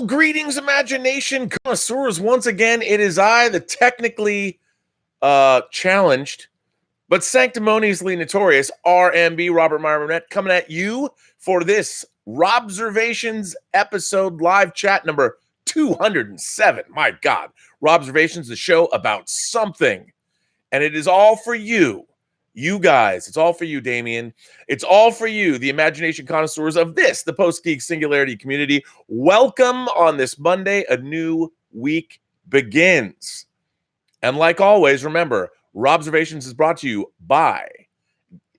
Greetings, Imagination Connoisseurs. Once again, it is I, the technically challenged, but sanctimoniously notorious RMB, Robert Meyer Burnett, coming at you for this Robservations episode, live chat number 207. My God, Robservations, the show about something, and it is all for you. You guys, it's all for you, Damien. It's all for you, the Imagination Connoisseurs of this, the Post-Geek Singularity community. Welcome on this Monday. A new week begins. And like always, remember, Robservations is brought to you by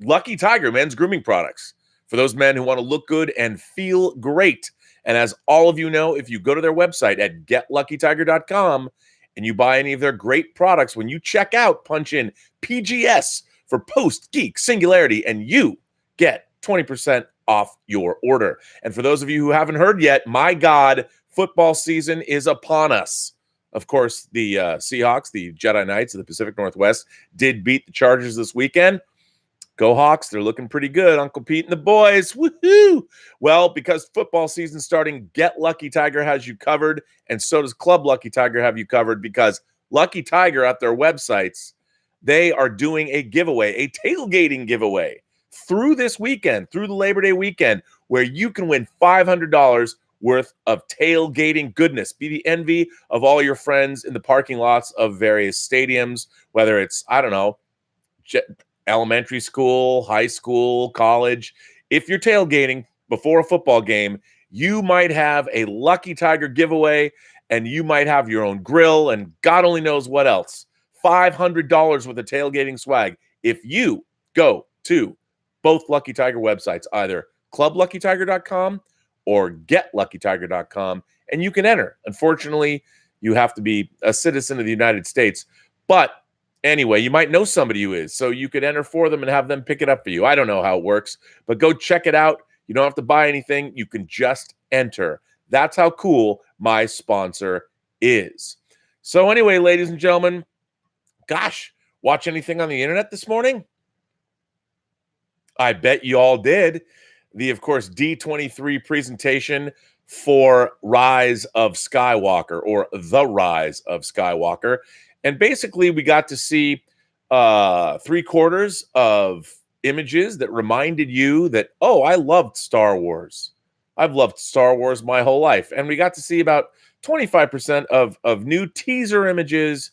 Lucky Tiger men's grooming products for those men who want to look good and feel great. And as all of you know, if you go to their website at getluckytiger.com and you buy any of their great products, when you check out, punch in PGS for Post-Geek Singularity, and you get 20% off your order. And for those of you who haven't heard yet, my God, football season is upon us. Of course, the Seahawks, the Jedi Knights of the Pacific Northwest, did beat the Chargers this weekend. Go Hawks, they're looking pretty good. Uncle Pete and the boys, woohoo! Well, because football season's starting, Get Lucky Tiger has you covered, and so does Club Lucky Tiger have you covered, because Lucky Tiger at their websites, they are doing a giveaway, a tailgating giveaway through this weekend, through the Labor Day weekend, where you can win $500 worth of tailgating goodness. Be the envy of all your friends in the parking lots of various stadiums, whether it's, I don't know, elementary school, high school, college. If you're tailgating before a football game, you might have a Lucky Tiger giveaway, and you might have your own grill, and God only knows what else. $500 worth of tailgating swag if you go to both Lucky Tiger websites, either clubluckytiger.com or getluckytiger.com, and you can enter. Unfortunately, you have to be a citizen of the United States. But anyway, you might know somebody who is, so you could enter for them and have them pick it up for you. I don't know how it works, but go check it out. You don't have to buy anything. You can just enter. That's how cool my sponsor is. So anyway, ladies and gentlemen, gosh, watch anything on the internet this morning? I bet you all did. The, of course, D23 presentation for Rise of Skywalker, or The Rise of Skywalker. And basically, we got to see 3/4 of images that reminded you that, oh, I loved Star Wars. I've loved Star Wars my whole life. And we got to see about 25% of new teaser images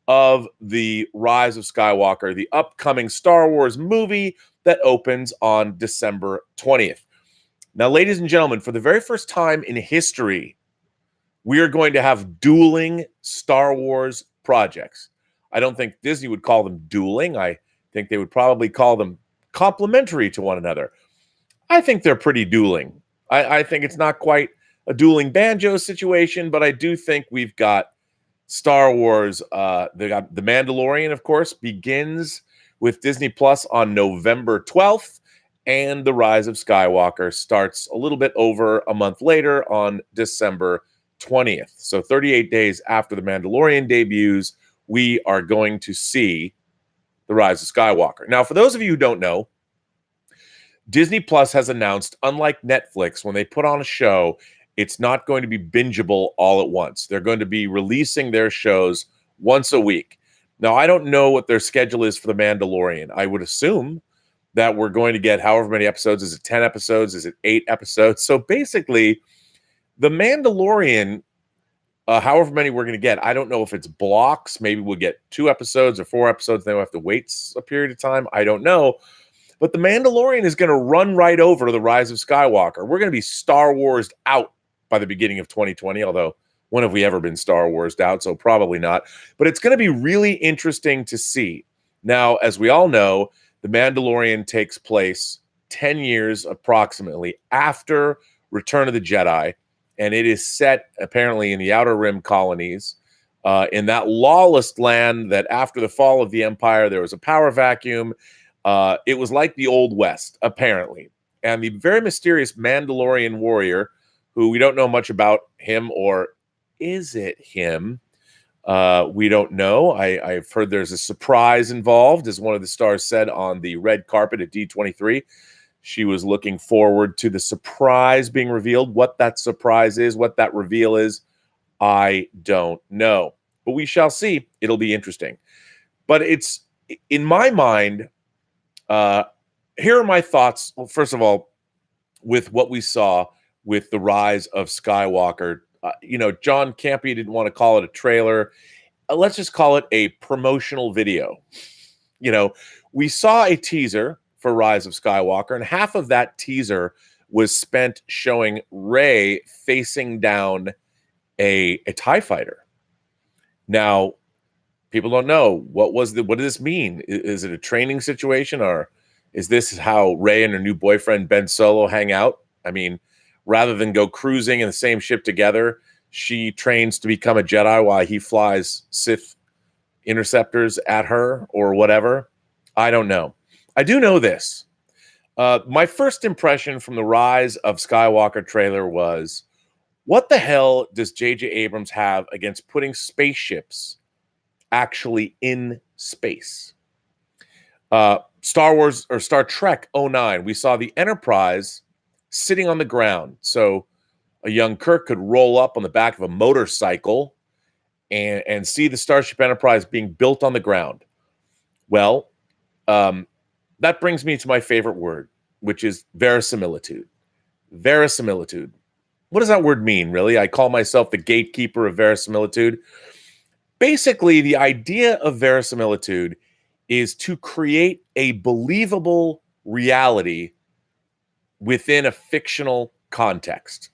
of the Rise of Skywalker, the upcoming Star Wars movie that opens on December 20th. Now, ladies and gentlemen, for the very first time in history, we are going to have dueling Star Wars projects. I don't think Disney would call them dueling. I think they would probably call them complementary to one another. I think they're pretty dueling. I think it's not quite a dueling banjo situation, but I do think we've got Star Wars. They got The Mandalorian, of course, begins with Disney Plus on November 12th, and The Rise of Skywalker starts a little bit over a month later on December 20th. So 38 days after The Mandalorian debuts, we are going to see The Rise of Skywalker. Now, for those of you who don't know, Disney Plus has announced, unlike Netflix, when they put on a show, it's not going to be bingeable all at once. They're going to be releasing their shows once a week. Now, I don't know what their schedule is for The Mandalorian. I would assume that we're going to get however many episodes. Is it 10 episodes? Is it 8 episodes? So basically, The Mandalorian, however many we're going to get, I don't know if it's blocks. Maybe we'll get 2 episodes or 4 episodes. Then we'll have to wait a period of time. I don't know. But The Mandalorian is going to run right over The Rise of Skywalker. We're going to be Star Wars'd out by the beginning of 2020, although when have we ever been Star Wars'd out? So probably not. But it's going to be really interesting to see. Now, as we all know, The Mandalorian takes place 10 years approximately after Return of the Jedi, and it is set apparently in the Outer Rim colonies, in that lawless land that after the fall of the Empire, there was a power vacuum. It was like the Old West, apparently. And the very mysterious Mandalorian warrior, who we don't know much about him, or is it him? We don't know. I've heard there's a surprise involved, as one of the stars said on the red carpet at D23. She was looking forward to the surprise being revealed. What that surprise is, what that reveal is, I don't know. But we shall see. It'll be interesting. But it's, in my mind, here are my thoughts. Well, first of all, with what we saw with the rise of Skywalker, John Campea didn't want to call it a trailer. Let's just call it a promotional video. We saw a teaser for Rise of Skywalker, and half of that teaser was spent showing Rey facing down a TIE fighter. Now, people don't know what does this mean? Is it a training situation, or is this how Rey and her new boyfriend Ben Solo hang out? I mean, rather than go cruising in the same ship together, she trains to become a Jedi while he flies Sith interceptors at her or whatever. I don't know. I do know this. My first impression from the Rise of Skywalker trailer was, what the hell does J.J. Abrams have against putting spaceships actually in space? Star Wars or Star Trek 09, we saw the Enterprise sitting on the ground. So a young Kirk could roll up on the back of a motorcycle and see the Starship Enterprise being built on the ground. Well, that brings me to my favorite word, which is verisimilitude. Verisimilitude. What does that word mean, really? I call myself the gatekeeper of verisimilitude. Basically, the idea of verisimilitude is to create a believable reality within a fictional context.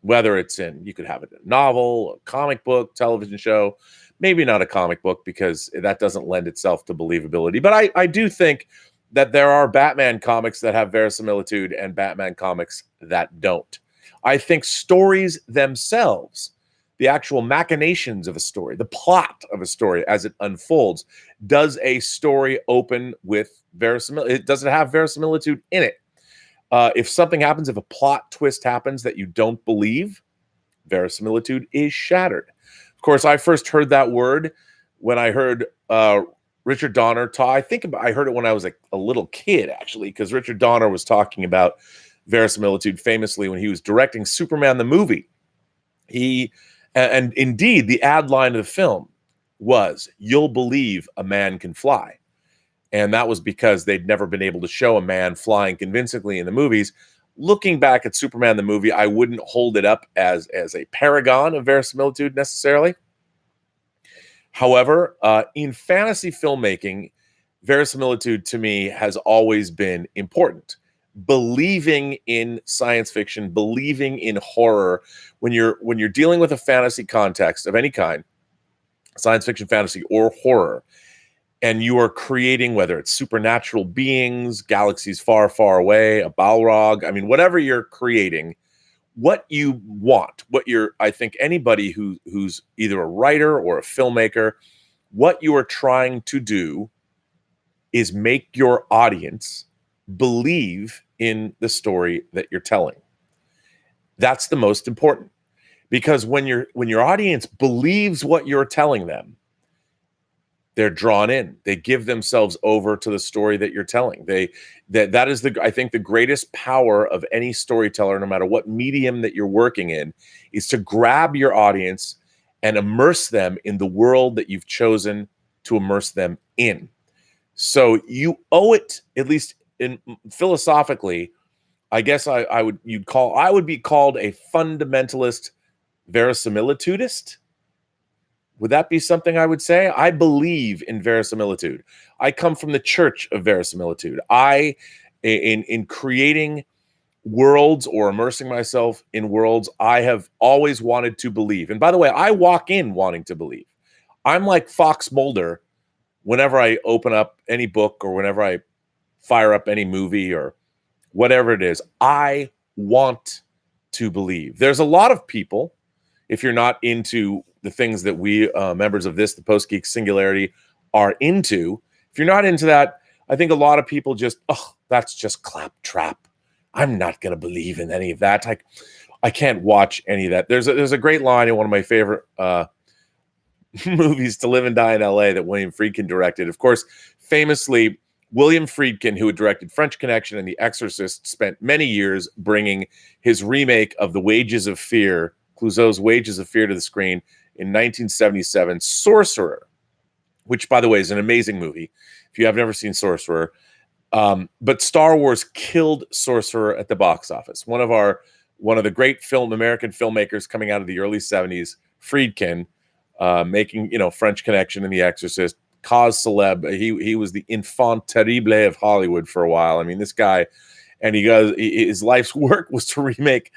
Whether it's you could have it in a novel, a comic book, television show, maybe not a comic book because that doesn't lend itself to believability. But I do think that there are Batman comics that have verisimilitude and Batman comics that don't. I think stories themselves, the actual machinations of a story, the plot of a story as it unfolds, does a story open with verisimilitude? Does it have verisimilitude in it? If something happens, if a plot twist happens that you don't believe, verisimilitude is shattered. Of course, I first heard that word when I heard Richard Donner talk. I heard it when I was a little kid, actually, because Richard Donner was talking about verisimilitude famously when he was directing Superman the movie. And indeed, the ad line of the film was, "You'll believe a man can fly." And that was because they'd never been able to show a man flying convincingly in the movies. Looking back at Superman the movie, I wouldn't hold it up as a paragon of verisimilitude necessarily. However, in fantasy filmmaking, verisimilitude to me has always been important. Believing in science fiction, believing in horror, when you're dealing with a fantasy context of any kind, science fiction, fantasy, or horror, and you are creating, whether it's supernatural beings, galaxies far, far away, a Balrog, I mean, whatever you're creating, what you want, I think anybody who's either a writer or a filmmaker, what you are trying to do is make your audience believe in the story that you're telling. That's the most important, because when your audience believes what you're telling them, they're drawn in. They give themselves over to the story that you're telling. That is I think the greatest power of any storyteller, no matter what medium that you're working in, is to grab your audience and immerse them in the world that you've chosen to immerse them in. So you owe it, at least philosophically, I guess I would be called a fundamentalist verisimilitudist. Would that be something I would say? I believe in verisimilitude. I come from the church of verisimilitude. In creating worlds or immersing myself in worlds, I have always wanted to believe. And by the way, I walk in wanting to believe. I'm like Fox Mulder whenever I open up any book or whenever I fire up any movie or whatever it is. I want to believe. There's a lot of people, if you're not into the things that we members of the Post-Geek Singularity are into, if you're not into that, I think a lot of people just, that's just claptrap. I'm not going to believe in any of that. I can't watch any of that. There's a great line in one of my favorite movies, To Live and Die in L.A., that William Friedkin directed. Of course, famously, William Friedkin, who had directed French Connection and The Exorcist, spent many years bringing his remake of The Wages of Fear, Clouseau's Wages of Fear, to the screen in 1977, Sorcerer, which, by the way, is an amazing movie. If you have never seen Sorcerer, but Star Wars killed Sorcerer at the box office. One of the great American filmmakers coming out of the early 70s, Friedkin, making French Connection and The Exorcist, cause celeb. He was the enfant terrible of Hollywood for a while. I mean, this guy, and his life's work was to remake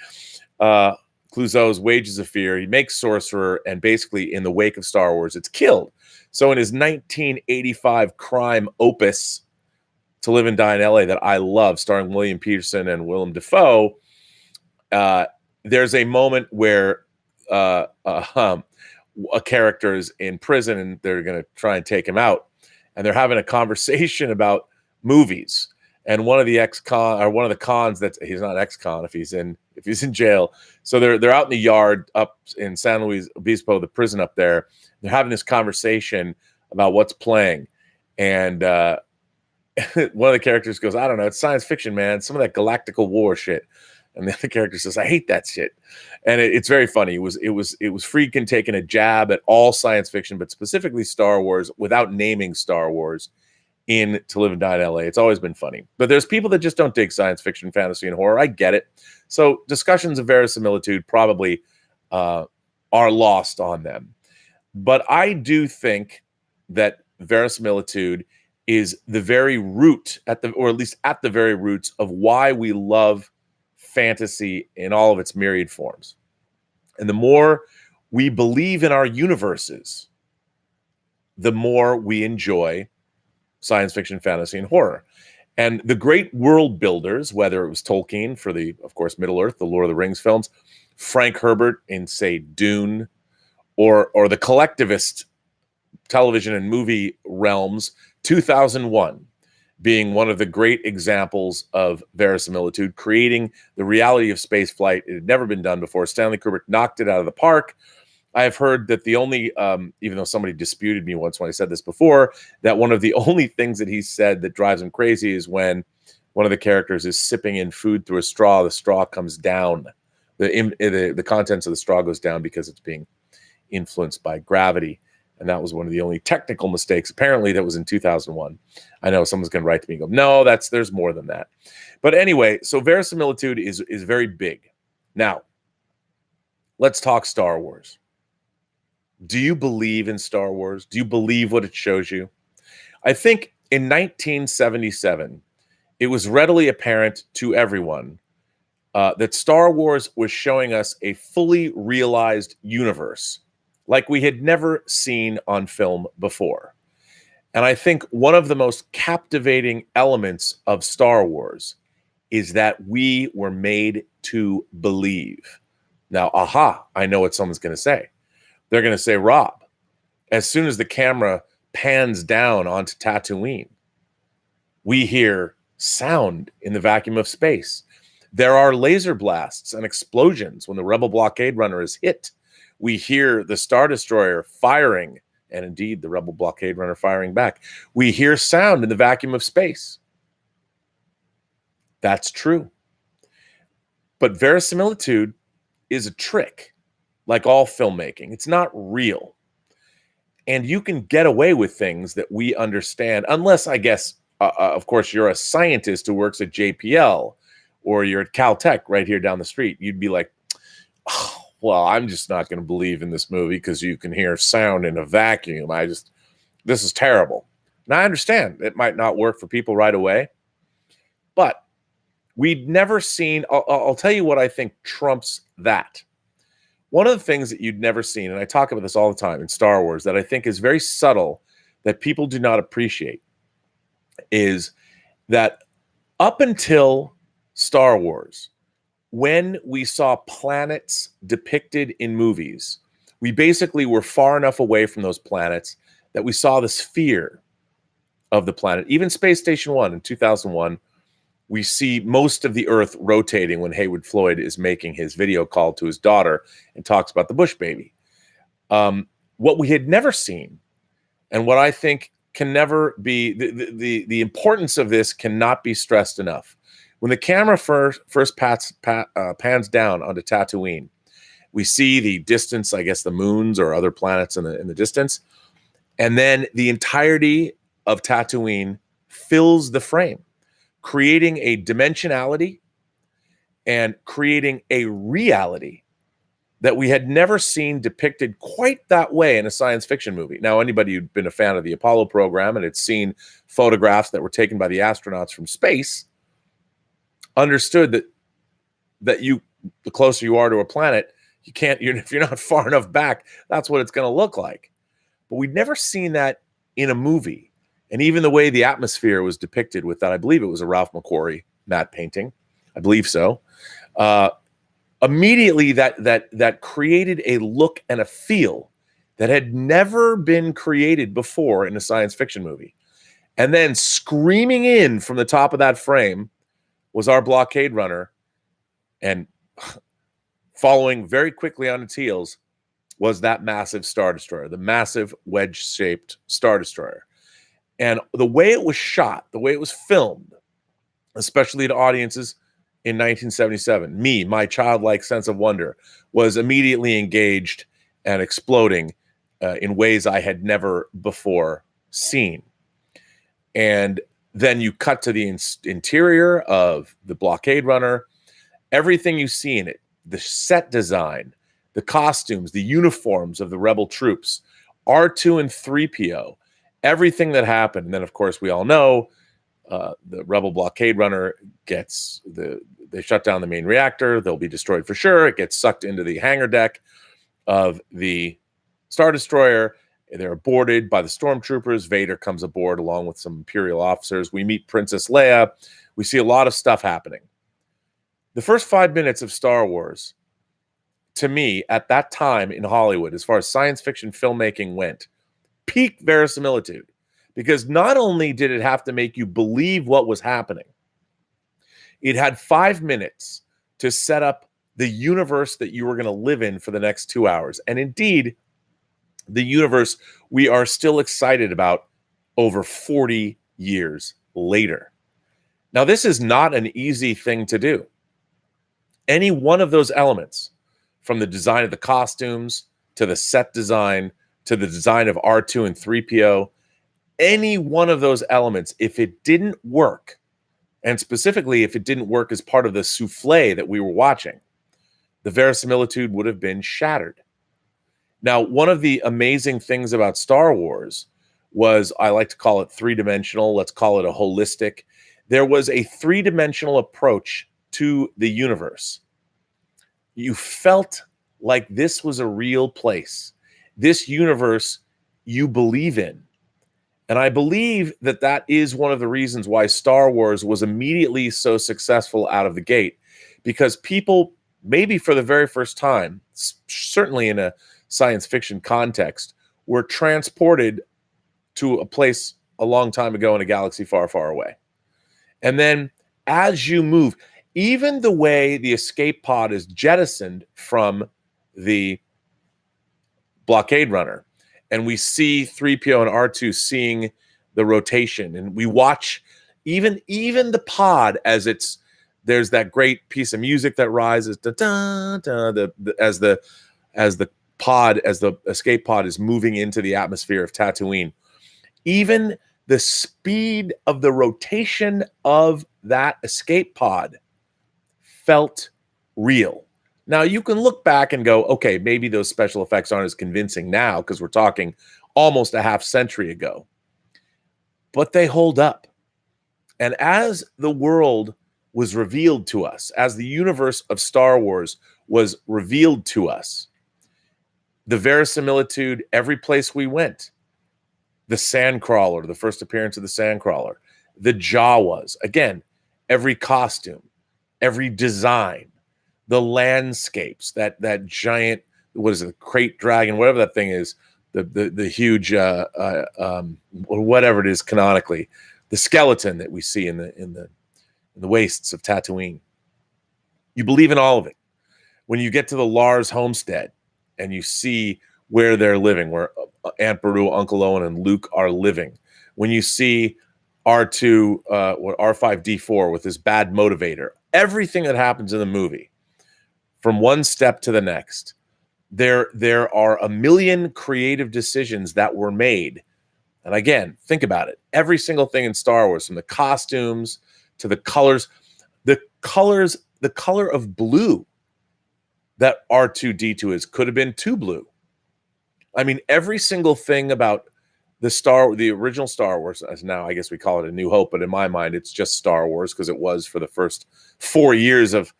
Clouseau's Wages of Fear. He makes Sorcerer, and basically in the wake of Star Wars, it's killed. So in his 1985 crime opus, To Live and Die in L.A., that I love, starring William Peterson and Willem Dafoe, there's a moment where a character is in prison and they're going to try and take him out, and they're having a conversation about movies. And one of the cons, that he's not ex-con if he's in jail. So they're out in the yard up in San Luis Obispo, the prison up there. They're having this conversation about what's playing, and one of the characters goes, "I don't know, it's science fiction, man. Some of that galactical war shit." And the other character says, "I hate that shit." And it's very funny. It was Friedkin taking a jab at all science fiction, but specifically Star Wars, without naming Star Wars in To Live and Die in L.A. It's always been funny. But there's people that just don't dig science fiction, fantasy, and horror. I get it. So discussions of verisimilitude probably are lost on them. But I do think that verisimilitude is the very root, or at least at the very roots of why we love fantasy in all of its myriad forms. And the more we believe in our universes, the more we enjoy science fiction, fantasy, and horror. And the great world builders, whether it was Tolkien for of course, Middle-earth, the Lord of the Rings films, Frank Herbert in, say, Dune, or the collectivist television and movie realms, 2001 being one of the great examples of verisimilitude, creating the reality of space flight. It had never been done before. Stanley Kubrick knocked it out of the park. I have heard that the only, even though somebody disputed me once when I said this before, that one of the only things that he said that drives him crazy is when one of the characters is sipping in food through a straw. The straw comes down. The contents of the straw goes down because it's being influenced by gravity. And that was one of the only technical mistakes. Apparently, that was in 2001. I know someone's going to write to me and go, "No, there's more than that." But anyway, so verisimilitude is very big. Now, let's talk Star Wars. Do you believe in Star Wars? Do you believe what it shows you? I think in 1977, it was readily apparent to everyone that Star Wars was showing us a fully realized universe like we had never seen on film before. And I think one of the most captivating elements of Star Wars is that we were made to believe. Now, I know what someone's going to say. They're going to say, "Rob, as soon as the camera pans down onto Tatooine, we hear sound in the vacuum of space. There are laser blasts and explosions when the Rebel blockade runner is hit. We hear the Star Destroyer firing, and indeed the Rebel blockade runner firing back. We hear sound in the vacuum of space." That's true. But verisimilitude is a trick, like all filmmaking. It's not real. And you can get away with things that we understand, unless, I guess, of course, you're a scientist who works at JPL, or you're at Caltech right here down the street. You'd be like, "Oh, well, I'm just not going to believe in this movie because you can hear sound in a vacuum. This is terrible." And I understand it might not work for people right away, but we'd never seen, I'll tell you what I think trumps that. One of the things that you'd never seen, and I talk about this all the time in Star Wars, that I think is very subtle, that people do not appreciate, is that up until Star Wars, when we saw planets depicted in movies, we basically were far enough away from those planets that we saw the sphere of the planet. Even Space Station 1 in 2001, we see most of the Earth rotating when Haywood Floyd is making his video call to his daughter and talks about the Bush baby. What we had never seen, and what I think can never be the importance of this cannot be stressed enough. When the camera first pans down onto Tatooine, we see the distance, I guess the moons or other planets in the distance, and then the entirety of Tatooine fills the frame, creating a dimensionality and creating a reality that we had never seen depicted quite that way in a science fiction movie. Now, anybody who'd been a fan of the Apollo program and had seen photographs that were taken by the astronauts from space understood that the closer you are to a planet, if you're not far enough back, that's what it's going to look like. But we'd never seen that in a movie. And even the way the atmosphere was depicted with that, I believe it was a Ralph McQuarrie matte painting. I believe so. Immediately that created a look and a feel that had never been created before in a science fiction movie. And then screaming in from the top of that frame was our blockade runner, and following very quickly on its heels was that massive Star Destroyer, the massive wedge-shaped Star Destroyer. And the way it was shot, the way it was filmed, especially to audiences in 1977, my childlike sense of wonder was immediately engaged and exploding in ways I had never before seen. And then you cut to the interior of the blockade runner, everything you see in it, the set design, the costumes, the uniforms of the rebel troops, R2 and 3PO, everything that happened. And then, of course, we all know the rebel blockade runner they shut down the main reactor. They'll be destroyed for sure. It gets sucked into the hangar deck of the Star Destroyer. They're boarded by the stormtroopers. Vader comes aboard along with some Imperial officers. We meet Princess Leia. We see a lot of stuff happening. The first 5 minutes of Star Wars, to me, at that time in Hollywood, as far as science fiction filmmaking went, peak verisimilitude. Because not only did it have to make you believe what was happening, it had 5 minutes to set up the universe that you were going to live in for the next 2 hours. And indeed, the universe we are still excited about over 40 years later. Now, this is not an easy thing to do. Any one of those elements, from the design of the costumes to the set design to the design of R2 and 3PO, any one of those elements, if it didn't work, and specifically if it didn't work as part of the souffle that we were watching, the verisimilitude would have been shattered. Now, one of the amazing things about Star Wars was, I like to call it three-dimensional, let's call it a holistic. There was a three-dimensional approach to the universe. You felt like this was a real place. This universe you believe in. And I believe that that is one of the reasons why Star Wars was immediately so successful out of the gate, because people, maybe for the very first time, certainly in a science fiction context, were transported to a place a long time ago in a galaxy far, far away. And then as you move, even the way the escape pod is jettisoned from the blockade runner, and we see 3PO and R2 seeing the rotation, and we watch even the pod as there's that great piece of music that rises as the escape pod is moving into the atmosphere of Tatooine. Even the speed of the rotation of that escape pod felt real. Now, you can look back and go, okay, maybe those special effects aren't as convincing now because we're talking almost a half century ago. But they hold up. And as the world was revealed to us, as the universe of Star Wars was revealed to us, the verisimilitude, every place we went, the Sandcrawler, the first appearance of the Sandcrawler, the Jawas, again, every costume, every design, the landscapes, that giant, what is it, crate dragon, whatever that thing is, the huge, whatever it is canonically, the skeleton that we see in the wastes of Tatooine. You believe in all of it. When you get to the Lars homestead and you see where they're living, where Aunt Beru, Uncle Owen, and Luke are living, when you see R2, R5D4 with this bad motivator, everything that happens in the movie, from one step to the next, there are a million creative decisions that were made. And again, think about it. Every single thing in Star Wars, from the costumes to the colors, the color of blue that R2D2 is could have been too blue. I mean, every single thing about the original Star Wars, as now I guess we call it A New Hope, but in my mind, it's just Star Wars because it was for the first 4 years of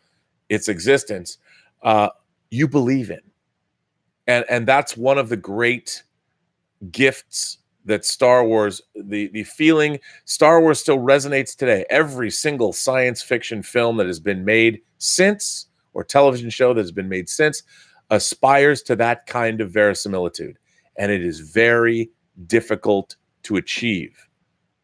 its existence, you believe in. And that's one of the great gifts that Star Wars, the feeling Star Wars still resonates today. Every single science fiction film that has been made since, or television show that has been made since, aspires to that kind of verisimilitude. And it is very difficult to achieve.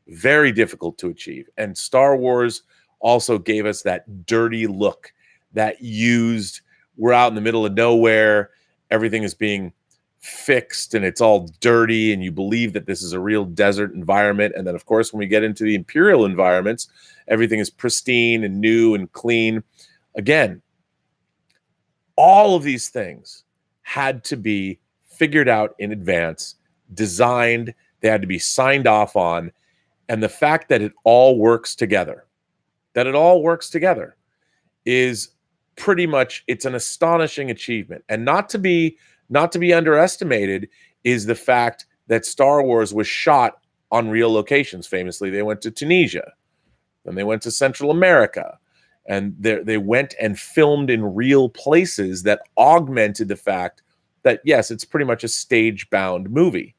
Very difficult to achieve. And Star Wars also gave us that dirty look, that used, we're out in the middle of nowhere, everything is being fixed and it's all dirty, and you believe that this is a real desert environment. And then, of course, when we get into the Imperial environments, everything is pristine and new and clean. Again, all of these things had to be figured out in advance, designed, they had to be signed off on. And the fact that it all works together, is pretty much, it's an astonishing achievement. And not to be underestimated is the fact that Star Wars was shot on real locations. Famously, they went to Tunisia, then they went to Central America, and they went and filmed in real places that augmented the fact that, yes, it's pretty much a stage-bound movie,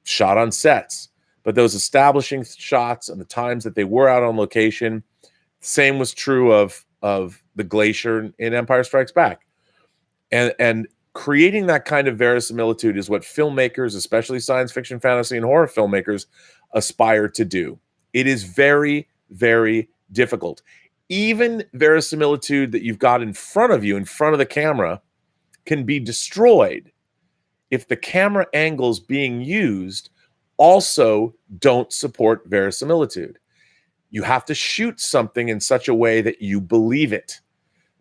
shot on sets. But those establishing shots and the times that they were out on location, same was true of the glacier in Empire Strikes Back. And creating that kind of verisimilitude is what filmmakers, especially science fiction, fantasy, and horror filmmakers, aspire to do. It is very, very difficult. Even verisimilitude that you've got in front of you, in front of the camera, can be destroyed if the camera angles being used also don't support verisimilitude. You have to shoot something in such a way that you believe it,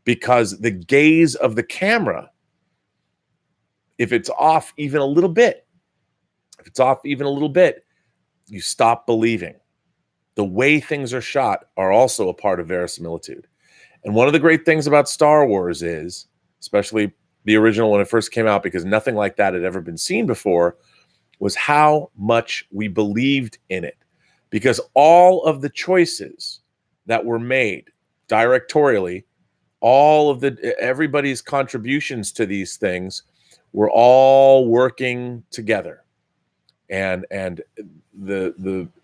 because the gaze of the camera, if it's off even a little bit, you stop believing. The way things are shot are also a part of verisimilitude. And one of the great things about Star Wars is, especially the original when it first came out, because nothing like that had ever been seen before, was how much we believed in it. Because all of the choices that were made directorially, everybody's contributions to these things were all working together. And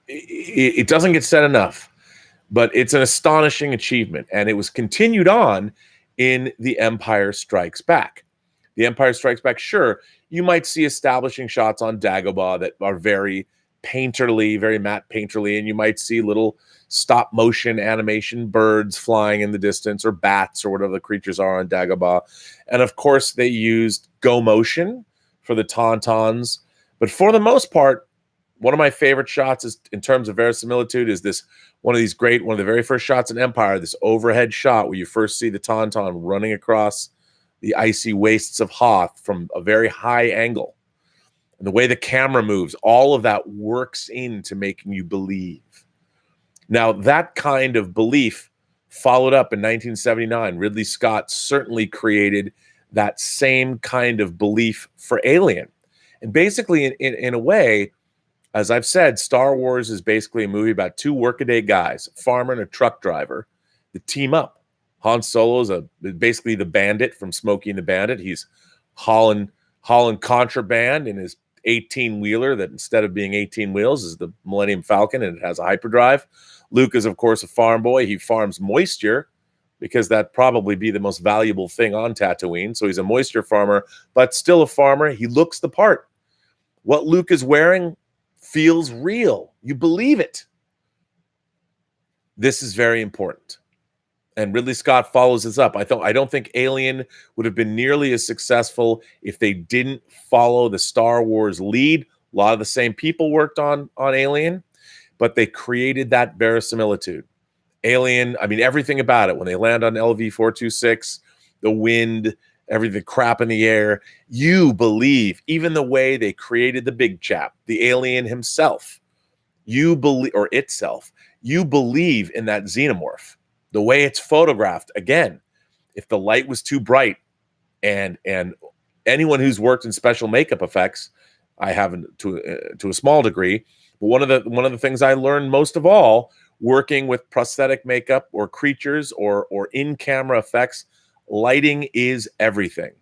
it doesn't get said enough, but it's an astonishing achievement. And it was continued on in The Empire Strikes Back. The Empire Strikes Back, sure, you might see establishing shots on Dagobah that are very painterly, very matte painterly, and you might see little stop motion animation birds flying in the distance, or bats, or whatever the creatures are on Dagobah. And of course, they used go motion for the tauntauns. But for the most part, one of my favorite shots is, in terms of verisimilitude, is this one of the very first shots in Empire, this overhead shot where you first see the tauntaun running across the icy wastes of Hoth from a very high angle. And the way the camera moves, all of that works into making you believe. Now, that kind of belief followed up in 1979. Ridley Scott certainly created that same kind of belief for Alien. And basically, in a way, as I've said, Star Wars is basically a movie about two workaday guys, a farmer and a truck driver, that team up. Han Solo is basically the bandit from Smokey and the Bandit. He's hauling contraband in his 18-wheeler that, instead of being 18 wheels, is the Millennium Falcon, and it has a hyperdrive. Luke is, of course, a farm boy. He farms moisture, because that'd probably be the most valuable thing on Tatooine. So he's a moisture farmer, but still a farmer. He looks the part. What Luke is wearing feels real. You believe it. This is very important. And Ridley Scott follows this up. I don't think Alien would have been nearly as successful if they didn't follow the Star Wars lead, A lot of the same people worked on Alien, but they created that verisimilitude. Alien, I mean, everything about it. When they land on LV-426, the wind, everything, crap in the air, you believe. Even the way they created the big chap, the alien himself, you believe, or itself, you believe in that xenomorph. The way it's photographed, again, if the light was too bright, and anyone who's worked in special makeup effects, I haven't to a small degree, but one of the things I learned most of all, working with prosthetic makeup or creatures or in-camera effects, lighting is everything.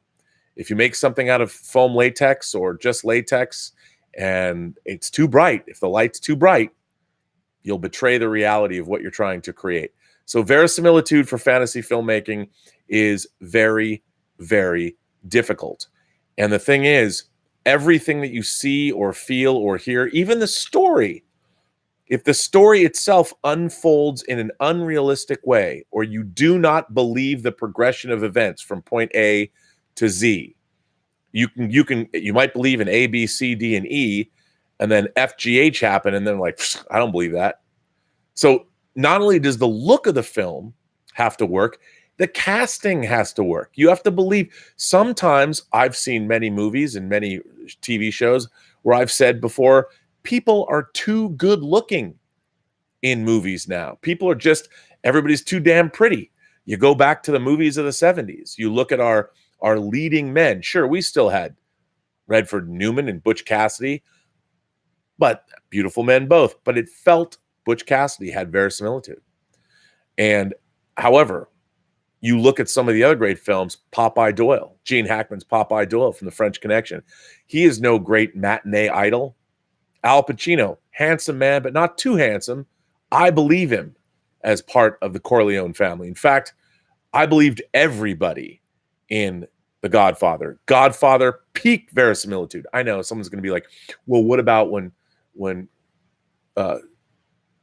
If you make something out of foam latex or just latex and it's too bright, if the light's too bright, you'll betray the reality of what you're trying to create. So verisimilitude for fantasy filmmaking is very, very difficult. And the thing is, everything that you see or feel or hear, even the story, if the story itself unfolds in an unrealistic way, or you do not believe the progression of events from point A to Z, you might believe in A, B, C, D, and E, and then F, G, H happen, and then like, I don't believe that. So not only does the look of the film have to work, the casting has to work. You have to believe. Sometimes I've seen many movies and many TV shows where I've said before, people are too good looking in movies now. People are just, everybody's too damn pretty. You go back to the movies of the 70s. You look at our leading men. Sure, we still had Redford Newman and Butch Cassidy, but beautiful men both. But it felt Butch Cassidy had verisimilitude. And however, you look at some of the other great films, Popeye Doyle, Gene Hackman's Popeye Doyle from The French Connection. He is no great matinee idol. Al Pacino, handsome man, but not too handsome. I believe him as part of the Corleone family. In fact, I believed everybody in The Godfather. Godfather, peak verisimilitude. I know someone's going to be like, well, what about when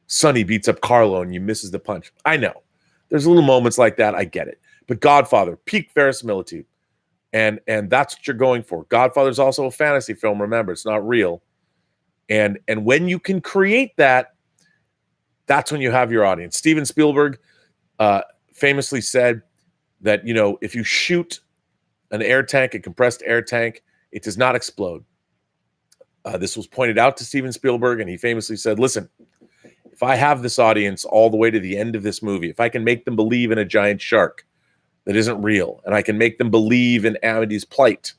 Sonny beats up Carlo and you misses the punch? I know. There's little moments like that. I get it. But Godfather, peak verisimilitude. And that's what you're going for. Godfather's also a fantasy film. Remember, it's not real. And when you can create that, that's when you have your audience. Steven Spielberg famously said that, you know, if you shoot an air tank, a compressed air tank, it does not explode. This was pointed out to Steven Spielberg, and he famously said, listen, if I have this audience all the way to the end of this movie, if I can make them believe in a giant shark that isn't real, and I can make them believe in Amity's plight,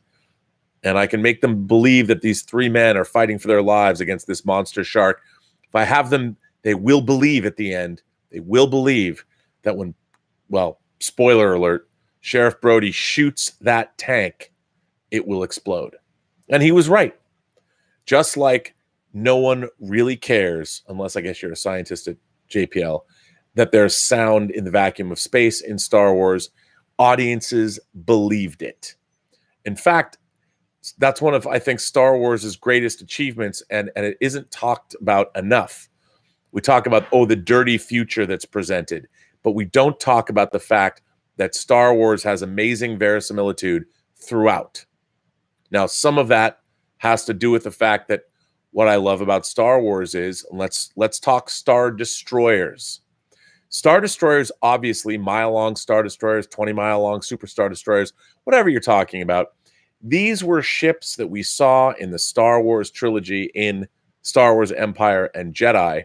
and I can make them believe that these three men are fighting for their lives against this monster shark, if I have them, they will believe at the end, they will believe that when, well, spoiler alert, Sheriff Brody shoots that tank, it will explode. And he was right. Just like no one really cares, unless I guess you're a scientist at JPL, that there's sound in the vacuum of space in Star Wars. Audiences believed it. In fact, that's one of, I think, Star Wars' greatest achievements, and it isn't talked about enough. We talk about, oh, the dirty future that's presented, but we don't talk about the fact that Star Wars has amazing verisimilitude throughout. Now, some of that has to do with the fact that what I love about Star Wars is, let's talk Star Destroyers. Star Destroyers, obviously, mile-long Star Destroyers, 20-mile-long Super Star Destroyers, whatever you're talking about. These were ships that we saw in the Star Wars trilogy in Star Wars Empire and Jedi.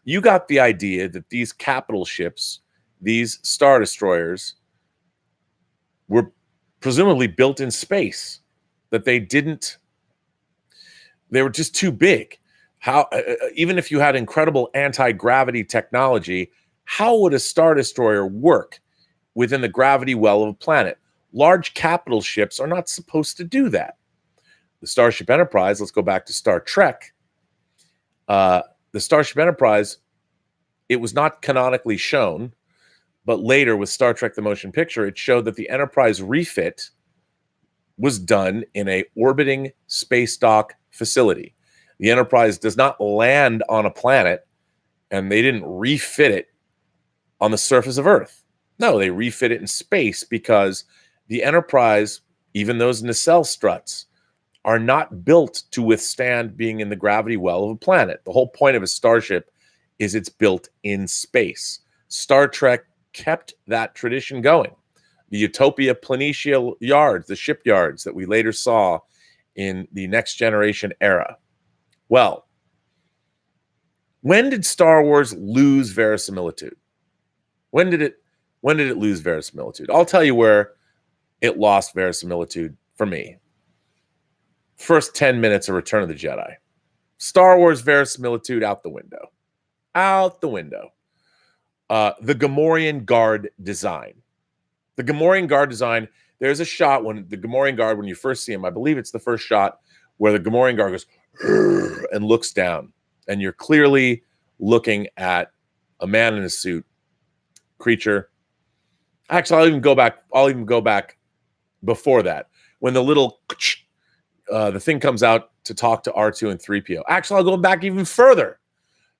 You got the idea that these capital ships, these Star Destroyers, were presumably built in space, that they were just too big. How, even if you had incredible anti-gravity technology, how would a Star Destroyer work within the gravity well of a planet? Large capital ships are not supposed to do that. The Starship Enterprise, let's go back to Star Trek. The Starship Enterprise, it was not canonically shown, but later with Star Trek the Motion Picture, it showed that the Enterprise refit was done in a orbiting space dock facility. The Enterprise does not land on a planet, and they didn't refit it on the surface of Earth. No, they refit it in space because the Enterprise, even those nacelle struts, are not built to withstand being in the gravity well of a planet. The whole point of a starship is it's built in space. Star Trek kept that tradition going. The Utopia Planitia yards, the shipyards that we later saw in the Next Generation era. Well, when did Star Wars lose verisimilitude? When did it lose verisimilitude? I'll tell you where it lost verisimilitude for me. First 10 minutes of Return of the Jedi. Star Wars verisimilitude out the window. Out the window. The Gamorrean Guard design. The Gamorrean Guard design, there's a shot when the Gamorrean Guard, when you first see him, I believe it's the first shot where the Gamorrean Guard goes and looks down. And you're clearly looking at a man in a suit, creature. Actually, I'll even go back before that. When the little the thing comes out to talk to R2 and 3PO. Actually, I'll go back even further.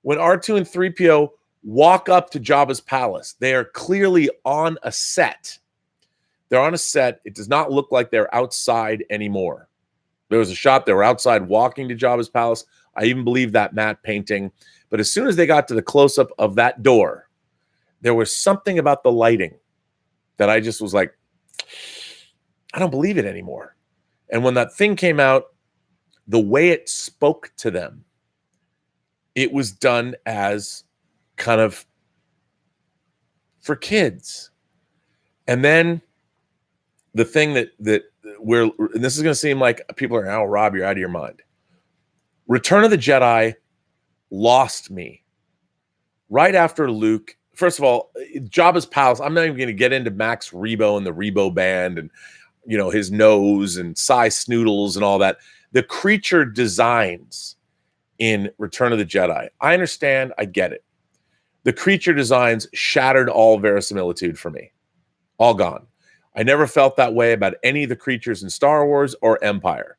When R2 and 3PO walk up to Jabba's palace, they are clearly on a set. They're on a set. It does not look like they're outside anymore. There was a shot they were outside walking to Jabba's palace. I even believe that matte painting. But as soon as they got to the close-up of that door, there was something about the lighting that I just was like, I don't believe it anymore. And when that thing came out, the way it spoke to them, it was done as kind of for kids. And then the thing and this is going to seem like people are, oh, Rob, you're out of your mind. Return of the Jedi lost me right after Luke. First of all, Jabba's palace. I'm not even going to get into Max Rebo and the Rebo band and, his nose and Cy Snoodles and all that. The creature designs in Return of the Jedi. I understand. I get it. The creature designs shattered all verisimilitude for me. All gone. I never felt that way about any of the creatures in Star Wars or Empire.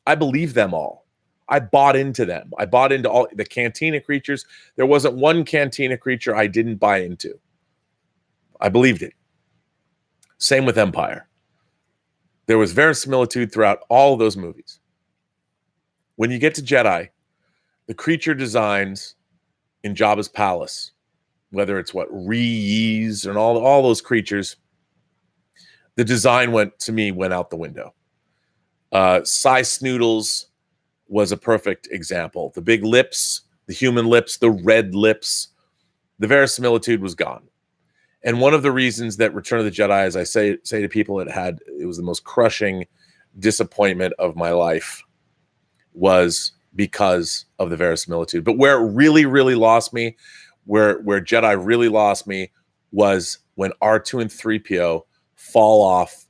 I believe them all. I bought into them. I bought into all the Cantina creatures. There wasn't one Cantina creature I didn't buy into. I believed it. Same with Empire. There was verisimilitude throughout all of those movies. When you get to Jedi, the creature designs in Jabba's palace, whether it's Rees and all those creatures, the design went out the window. Cy Snoodles was a perfect example. The big lips, the human lips, the red lips, the verisimilitude was gone. And one of the reasons that Return of the Jedi, as I say to people, it was the most crushing disappointment of my life, was because of the verisimilitude. But where it really, really lost me, where Jedi really lost me, was when R2 and 3PO fall off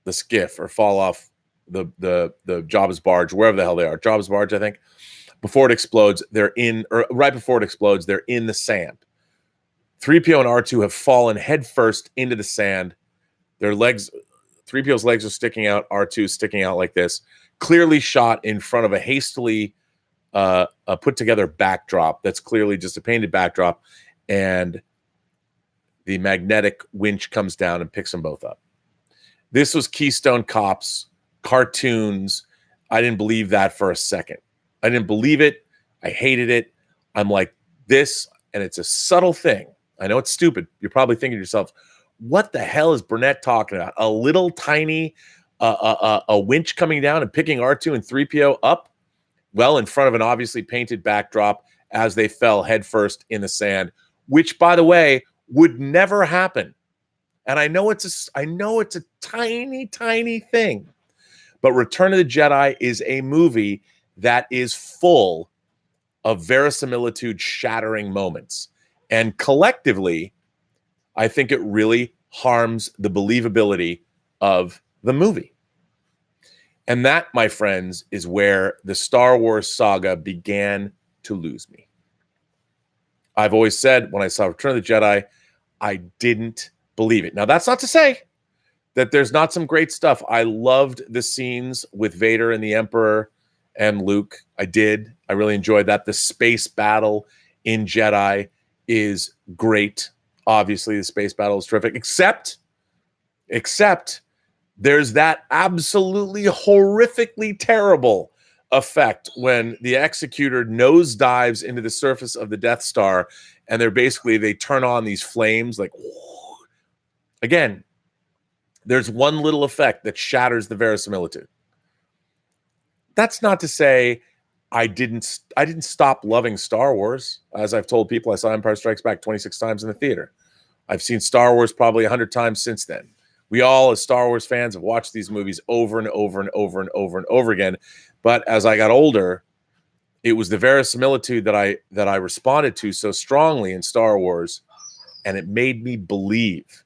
the skiff or fall off the Jabba's barge, wherever the hell they are. Jabba's barge, I think. Before it explodes, right before it explodes, they're in the sand. 3PO and R2 have fallen headfirst into the sand. Their legs, 3PO's legs are sticking out, R2's sticking out like this. Clearly shot in front of a hastily put together backdrop that's clearly just a painted backdrop, and the magnetic winch comes down and picks them both up. This was Keystone Cops, cartoons. I didn't believe that for a second. I didn't believe it. I hated it. I'm like, this, and it's a subtle thing. I know it's stupid. You're probably thinking to yourself, what the hell is Burnett talking about? A little tiny a winch coming down and picking R2 and 3PO up? Well, in front of an obviously painted backdrop as they fell headfirst in the sand, which, by the way, would never happen. And I know it's a tiny, tiny thing. But Return of the Jedi is a movie that is full of verisimilitude shattering moments. And collectively, I think it really harms the believability of the movie. And that, my friends, is where the Star Wars saga began to lose me. I've always said when I saw Return of the Jedi, I didn't believe it. Now, that's not to say that there's not some great stuff. I loved the scenes with Vader and the Emperor and Luke. I did. I really enjoyed that. The space battle in Jedi is great. Obviously, the space battle is terrific, except There's that absolutely horrifically terrible effect when the executor nosedives into the surface of the Death Star, and they turn on these flames like, whoo. Again, there's one little effect that shatters the verisimilitude. That's not to say I didn't stop loving Star Wars. As I've told people, I saw Empire Strikes Back 26 times in the theater. I've seen Star Wars probably 100 times since then. We all, as Star Wars fans, have watched these movies over and over and over and over and over again. But as I got older, it was the verisimilitude that I responded to so strongly in Star Wars, and it made me believe.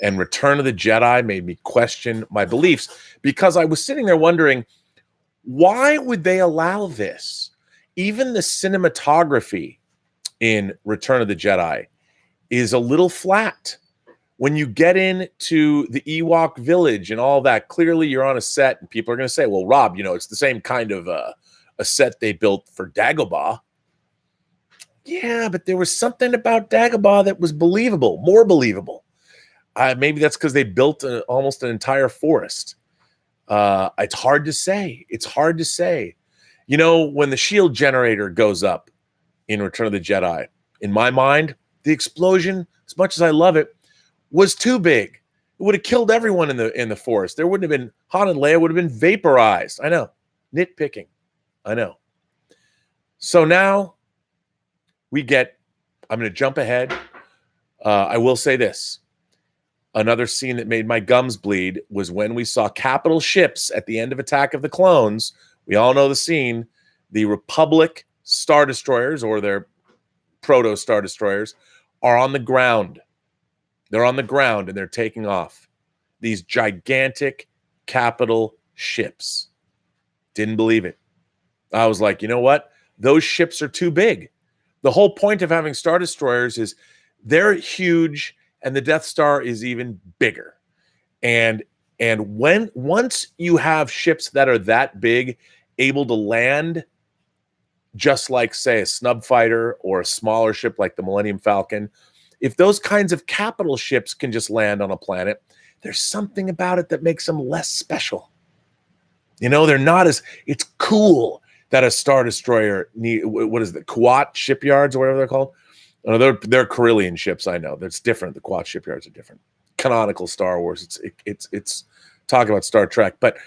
And Return of the Jedi made me question my beliefs, because I was sitting there wondering, why would they allow this? Even the cinematography in Return of the Jedi is a little flat. When you get into the Ewok village and all that, clearly you're on a set, and people are going to say, well, Rob, it's the same kind of a set they built for Dagobah. Yeah, but there was something about Dagobah that was believable, more believable. Maybe that's because they built almost an entire forest. It's hard to say. It's hard to say. When the shield generator goes up in Return of the Jedi, in my mind, the explosion, as much as I love it, was too big. It would have killed everyone in the forest. There wouldn't have been, Han and Leia would have been vaporized. I know. Nitpicking. I know. So now I'm going to jump ahead. I will say this. Another scene that made my gums bleed was when we saw capital ships at the end of Attack of the Clones. We all know the scene. The Republic Star Destroyers, or their proto Star Destroyers, are on the ground. They're on the ground and they're taking off. These gigantic capital ships. Didn't believe it. I was like, you know what? Those ships are too big. The whole point of having Star Destroyers is they're huge, and the Death Star is even bigger. And once you have ships that are that big, able to land just like, say, a snub fighter or a smaller ship like the Millennium Falcon, if those kinds of capital ships can just land on a planet, there's something about it that makes them less special. They're not as, it's cool that a Star Destroyer what is it, Kuwait shipyards or whatever they're called? No, they're Carillion ships, I know. That's different. The Kuwait shipyards are different. Canonical Star Wars. It's talk about Star Trek, but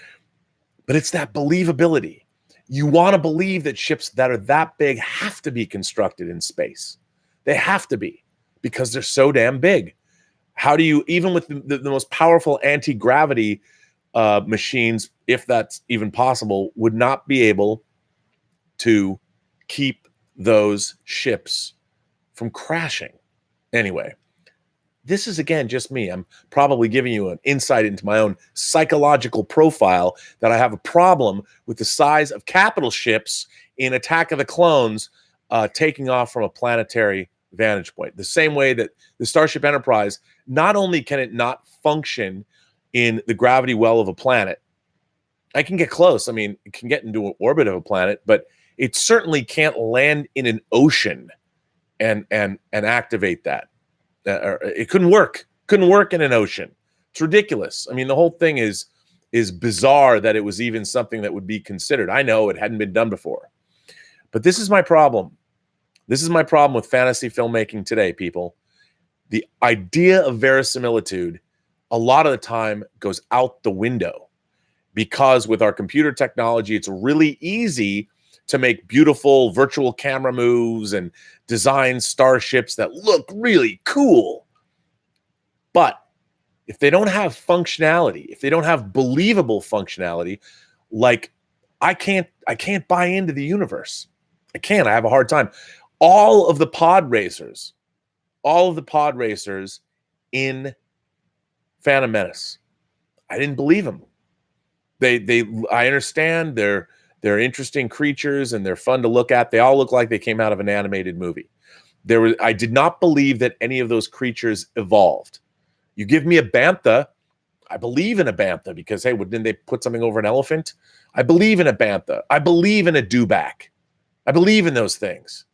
it's that believability. You want to believe that ships that are that big have to be constructed in space. They have to be, because they're so damn big. How do you, even with the most powerful anti-gravity machines, if that's even possible, would not be able to keep those ships from crashing? Anyway, this is, again, just me. I'm probably giving you an insight into my own psychological profile, that I have a problem with the size of capital ships in Attack of the Clones taking off from a planetary vantage point. The same way that the Starship Enterprise, not only can it not function in the gravity well of a planet, I can get close. I mean, it can get into an orbit of a planet, but it certainly can't land in an ocean and activate that. It couldn't work. Couldn't work in an ocean. It's ridiculous. I mean, the whole thing is bizarre that it was even something that would be considered. I know it hadn't been done before. But this is my problem. This is my problem with fantasy filmmaking today, people. The idea of verisimilitude, a lot of the time, goes out the window, because with our computer technology, it's really easy to make beautiful virtual camera moves and design starships that look really cool. But if they don't have functionality, if they don't have believable functionality, like I can't buy into the universe. I can't. I have a hard time. All of the pod racers in Phantom Menace, I didn't believe them. I understand they're interesting creatures and they're fun to look at. They all look like they came out of an animated movie. I did not believe that any of those creatures evolved. You give me a bantha, I believe in a bantha, because, hey, didn't they put something over an elephant? I believe in a bantha. I believe in a dewback. I believe in those things.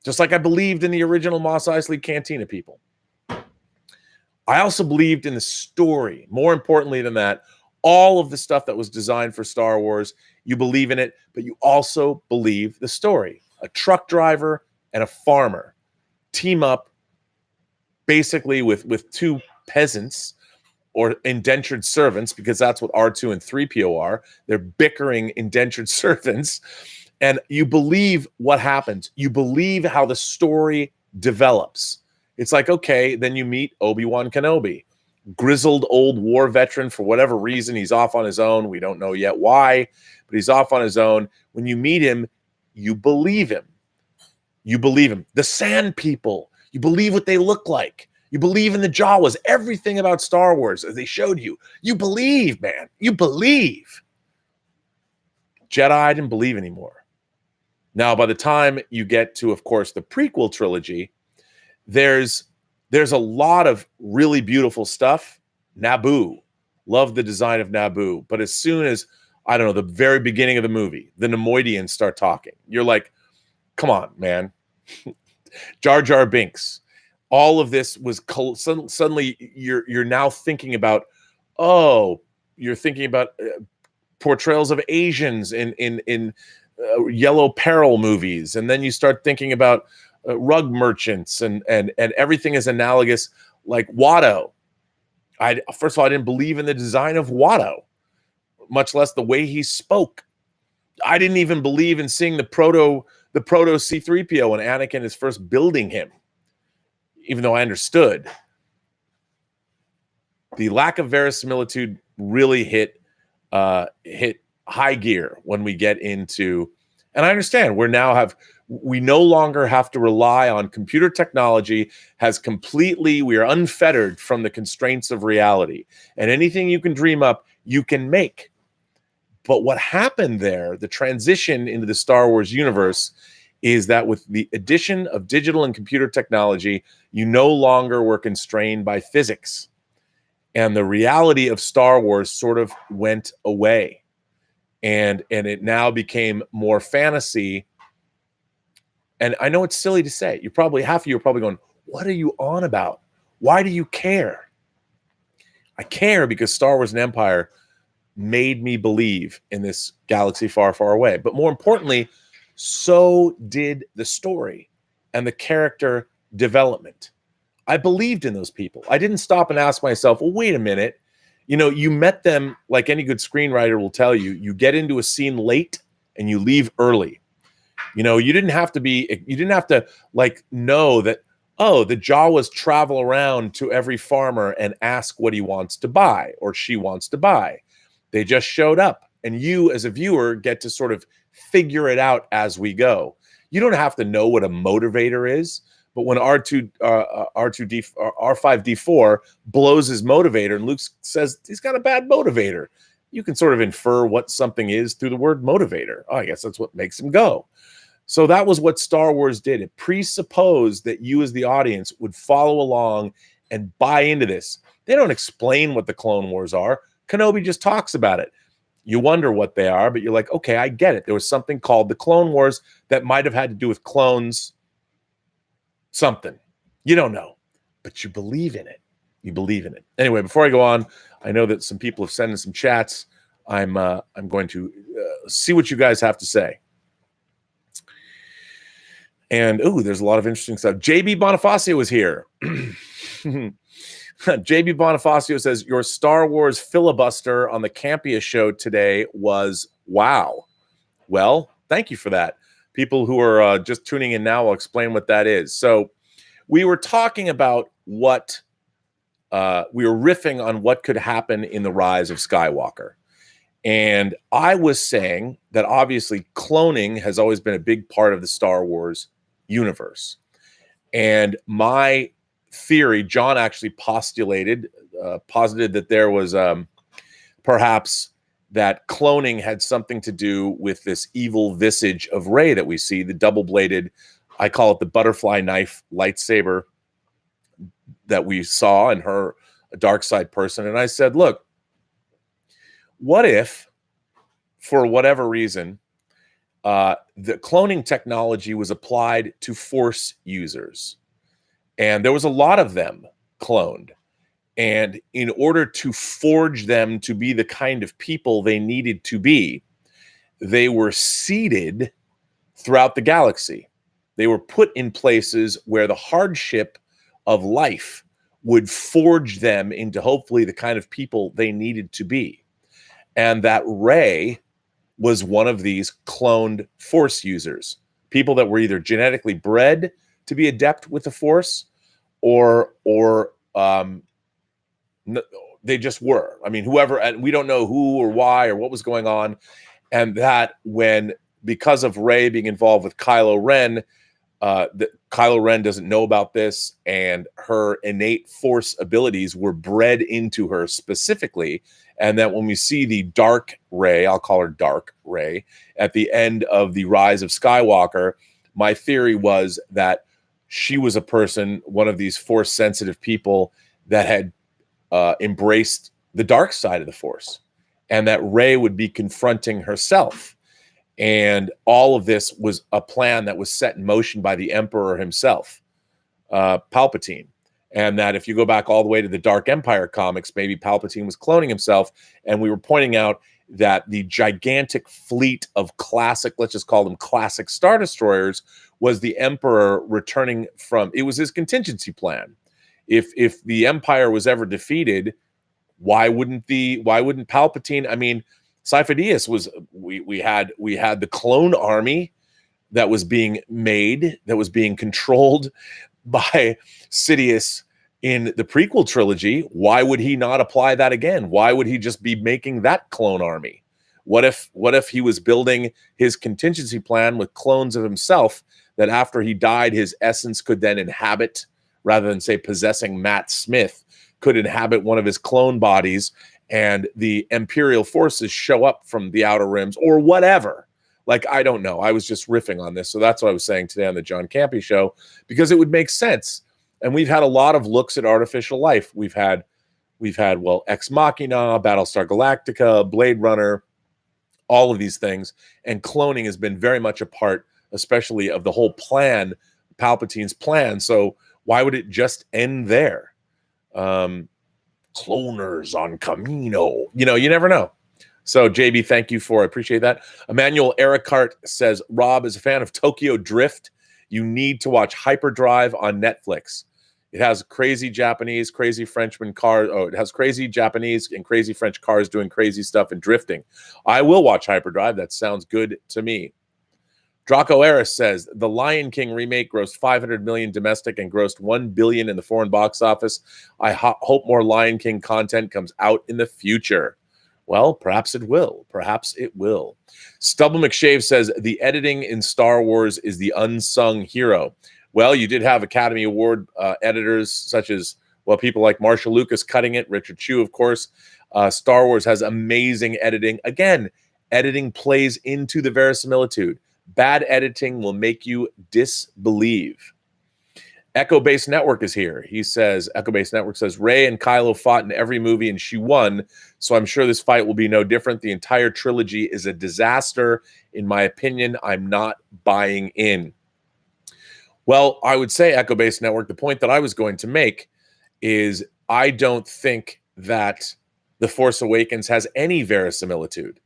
Just like I believed in the original Mos Eisley Cantina people. I also believed in the story. More importantly than that, all of the stuff that was designed for Star Wars. You believe in it, but you also believe the story. A truck driver and a farmer team up basically with two peasants or indentured servants, because that's what R2 and 3PO are. They're bickering indentured servants. And you believe what happens. You believe how the story develops. It's like, okay, then you meet Obi-Wan Kenobi, grizzled old war veteran. For whatever reason, he's off on his own. We don't know yet why, but he's off on his own. When you meet him, you believe him. You believe him. The Sand People, you believe what they look like. You believe in the Jawas. Everything about Star Wars, as they showed you, you believe, man. You believe. Jedi, I didn't believe anymore. Now, by the time you get to, of course, the prequel trilogy, there's a lot of really beautiful stuff. Naboo. Love the design of Naboo. But as soon as, I don't know, the very beginning of the movie, the Nemoidians start talking, you're like, come on, man. Jar Jar Binks. All of this was suddenly you're now thinking about, you're thinking about portrayals of Asians in Yellow Peril movies, and then you start thinking about rug merchants and everything is analogous, like Watto. First of all, I didn't believe in the design of Watto, much less the way he spoke. I didn't even believe in seeing the proto C-3PO when Anakin is first building him, even though I understood. The lack of verisimilitude really hit high gear when we get into, and I understand we no longer have to rely on computer technology. We are unfettered from the constraints of reality, and anything you can dream up, you can make. But what happened there, the transition into the Star Wars universe, is that with the addition of digital and computer technology, you no longer were constrained by physics. And the reality of Star Wars sort of went away. And it now became more fantasy. And I know it's silly to say. Half of you are probably going, what are you on about? Why do you care? I care because Star Wars and Empire made me believe in this galaxy far, far away. But more importantly, so did the story and the character development. I believed in those people. I didn't stop and ask myself, well, wait a minute. You met them, like any good screenwriter will tell you, you get into a scene late and you leave early. You didn't have to like know that, the Jawas travel around to every farmer and ask what he wants to buy or she wants to buy. They just showed up, and you as a viewer get to sort of figure it out as we go. You don't have to know what a motivator is, but when R5D4 blows his motivator and Luke says he's got a bad motivator, you can sort of infer what something is through the word motivator. I guess that's what makes him go. So that was what Star Wars did. It presupposed that you as the audience would follow along and buy into this. They don't explain what the Clone Wars are. Kenobi just talks about it. You wonder what they are, but you're like, okay, I get it. There was something called the Clone Wars that might have had to do with clones, something. You don't know, but you believe in it. You believe in it. Anyway, before I go on, I know that some people have sent in some chats. I'm going to see what you guys have to say. And, there's a lot of interesting stuff. JB Bonifacio is here. JB Bonifacio says, your Star Wars filibuster on the Campia show today was wow. Well, thank you for that. People who are just tuning in now, I'll explain what that is. So we were talking about we were riffing on what could happen in the rise of Skywalker. And I was saying that obviously cloning has always been a big part of the Star Wars universe. And my theory, John actually posited that there was perhaps that cloning had something to do with this evil visage of Rey that we see, the double-bladed, I call it the butterfly knife lightsaber that we saw in her, a dark side person. And I said, look, what if, for whatever reason, the cloning technology was applied to Force users? And there was a lot of them cloned. And in order to forge them to be the kind of people they needed to be, they were seeded throughout the galaxy. They were put in places where the hardship of life would forge them into hopefully the kind of people they needed to be. And that Rey was one of these cloned Force users, people that were either genetically bred to be adept with the Force, or they just were. I mean, whoever, and we don't know who or why or what was going on. And that because of Rey being involved with Kylo Ren, Kylo Ren doesn't know about this, and her innate Force abilities were bred into her specifically. And that when we see the Dark Rey, I'll call her Dark Rey, at the end of the Rise of Skywalker, my theory was that she was a person, one of these Force-sensitive people that had embraced the dark side of the Force, and that Rey would be confronting herself. And all of this was a plan that was set in motion by the Emperor himself, Palpatine. And that if you go back all the way to the Dark Empire comics, maybe Palpatine was cloning himself. And we were pointing out that the gigantic fleet of classic, let's just call them classic Star Destroyers, was the Emperor returning from, it was his contingency plan. If the Empire was ever defeated, why wouldn't Palpatine? I mean, Sifo-Dyas was, we had the clone army that was being made, that was being controlled by Sidious in the prequel trilogy. Why would he not apply that again? Why would he just be making that clone army? What if he was building his contingency plan with clones of himself, that after he died, his essence could then inhabit, rather than say possessing Matt Smith, could inhabit one of his clone bodies, and the Imperial forces show up from the Outer Rims or whatever. Like, I don't know. I was just riffing on this. So that's what I was saying today on the John Campy show, because it would make sense. And we've had a lot of looks at artificial life. We've had, well, Ex Machina, Battlestar Galactica, Blade Runner, all of these things. And cloning has been very much a part, especially of the whole plan, Palpatine's plan. So why would it just end there? Cloners on Camino. You know, you never know. So, JB, thank you I appreciate that. Emmanuel Ericart says, Rob is a fan of Tokyo Drift. You need to watch Hyperdrive on Netflix. It has crazy Japanese, crazy Frenchman cars. Oh, it has crazy Japanese and crazy French cars doing crazy stuff and drifting. I will watch Hyperdrive. That sounds good to me. Draco Eris says, the Lion King remake grossed $500 million domestic and grossed $1 billion in the foreign box office. I hope more Lion King content comes out in the future. Well, perhaps it will. Perhaps it will. Stubble McShave says, the editing in Star Wars is the unsung hero. Well, you did have Academy Award editors such as, well, people like Marshall Lucas cutting it, Richard Chew, of course. Star Wars has amazing editing. Again, editing plays into the verisimilitude. Bad editing will make you disbelieve. Echo Base Network is here. He says, Echo Base Network says, Rey and Kylo fought in every movie and she won, so I'm sure this fight will be no different. The entire trilogy is a disaster. In my opinion, I'm not buying in. Well, I would say, Echo Base Network, the point that I was going to make is I don't think that The Force Awakens has any verisimilitude.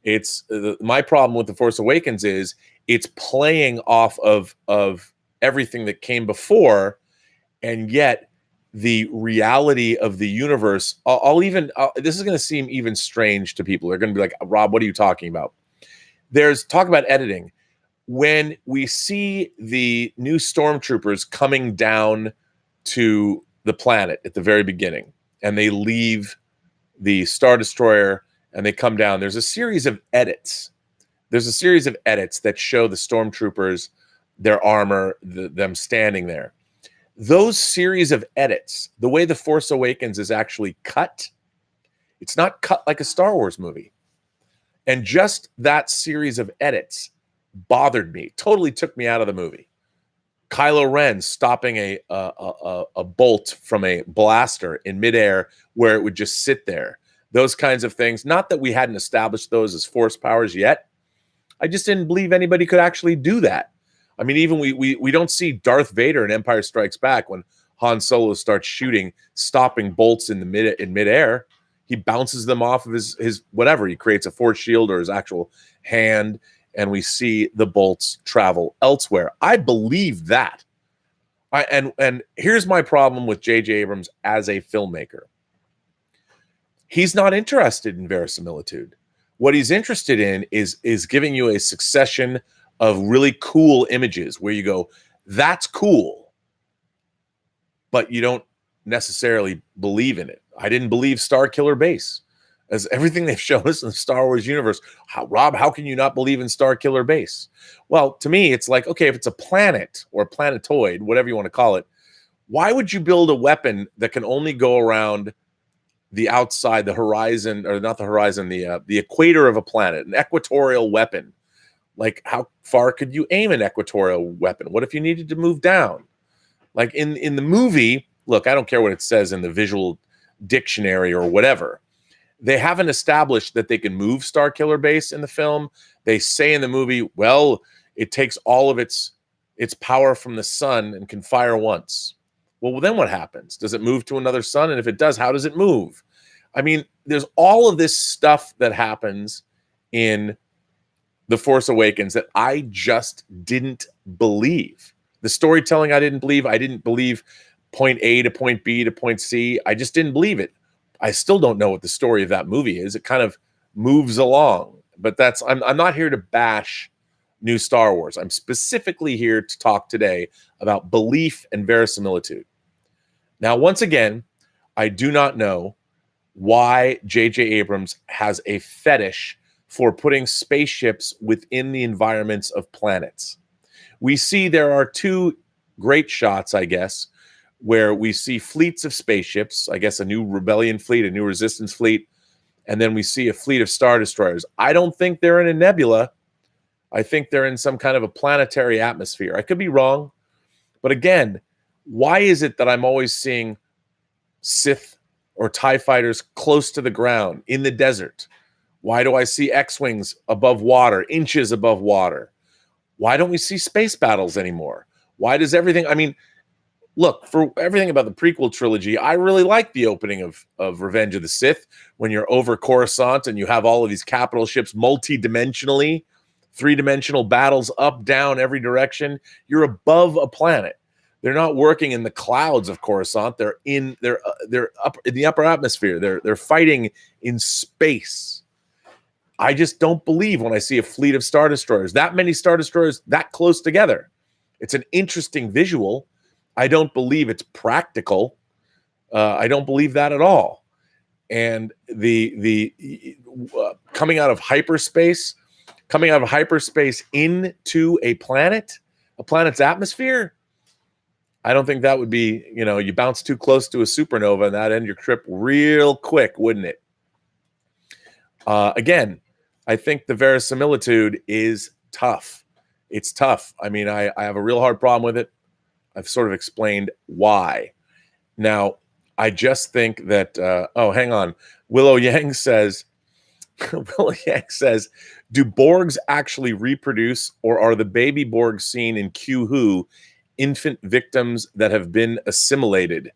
It's my problem with The Force Awakens is it's playing off of everything that came before, and yet the reality of the universe, this is going to seem even strange to people. They're going to be like, Rob, what are you talking about? There's talk about editing. When we see the new stormtroopers coming down to the planet at the very beginning, and they leave the Star Destroyer and they come down, there's a series of edits. There's a series of edits that show the stormtroopers, their armor, them standing there. Those series of edits, the way The Force Awakens is actually cut, it's not cut like a Star Wars movie. And just that series of edits bothered me, totally took me out of the movie. Kylo Ren stopping a bolt from a blaster in midair where it would just sit there. Those kinds of things. Not that we hadn't established those as force powers yet. I just didn't believe anybody could actually do that. I mean, even we don't see Darth Vader in Empire Strikes Back when Han Solo starts shooting, stopping bolts in midair. He bounces them off of his whatever. He creates a force shield or his actual hand, and we see the bolts travel elsewhere. I believe that. And here's my problem with J.J. Abrams as a filmmaker. He's not interested in verisimilitude. What he's interested in is giving you a succession of really cool images where you go, that's cool, but you don't necessarily believe in it. I didn't believe Star Killer Base. As everything they've shown us in the Star Wars universe, Rob, how can you not believe in Star Killer Base? Well, to me, it's like, okay, if it's a planet or a planetoid, whatever you want to call it, why would you build a weapon that can only go around the outside, the horizon, or not the horizon, the equator of a planet, an equatorial weapon? Like, how far could you aim an equatorial weapon? What if you needed to move down? Like in the movie, look, I don't care what it says in the visual dictionary or whatever. They haven't established that they can move Star Killer Base in the film. They say in the movie, well, it takes all of its power from the sun and can fire once. Well, then what happens? Does it move to another sun? And if it does, how does it move? I mean, there's all of this stuff that happens in The Force Awakens that I just didn't believe. The storytelling I didn't believe. I didn't believe point A to point B to point C. I just didn't believe it. I still don't know what the story of that movie is. It kind of moves along. But I'm not here to bash new Star Wars. I'm specifically here to talk today about belief and verisimilitude. Now, once again, I do not know why J.J. Abrams has a fetish for putting spaceships within the environments of planets. We see there are two great shots, I guess, where we see fleets of spaceships, I guess a new Rebellion fleet, a new Resistance fleet, and then we see a fleet of Star Destroyers. I don't think they're in a nebula. I think they're in some kind of a planetary atmosphere. I could be wrong. But again, why is it that I'm always seeing Sith or TIE fighters close to the ground in the desert? Why do I see X-Wings above water, inches above water? Why don't we see space battles anymore? Why does everything... I mean, look, for everything about the prequel trilogy, I really like the opening of Revenge of the Sith when you're over Coruscant and you have all of these capital ships multi-dimensionally, three-dimensional battles up, down, every direction. You're above a planet. They're not working in the clouds of Coruscant. They're up in the upper atmosphere. They're fighting in space. I just don't believe when I see a fleet of Star Destroyers, that many Star Destroyers that close together. It's an interesting visual. I don't believe it's practical. I don't believe that at all. And the coming out of hyperspace into a planet's atmosphere, I don't think that would be, you bounce too close to a supernova and that end your trip real quick, wouldn't it? Again, I think the verisimilitude is tough. It's tough. I mean, I have a real hard problem with it. I've sort of explained why. Now, I just think that, hang on. Willow Yang says, do Borgs actually reproduce, or are the baby Borgs seen in Q Who infant victims that have been assimilated?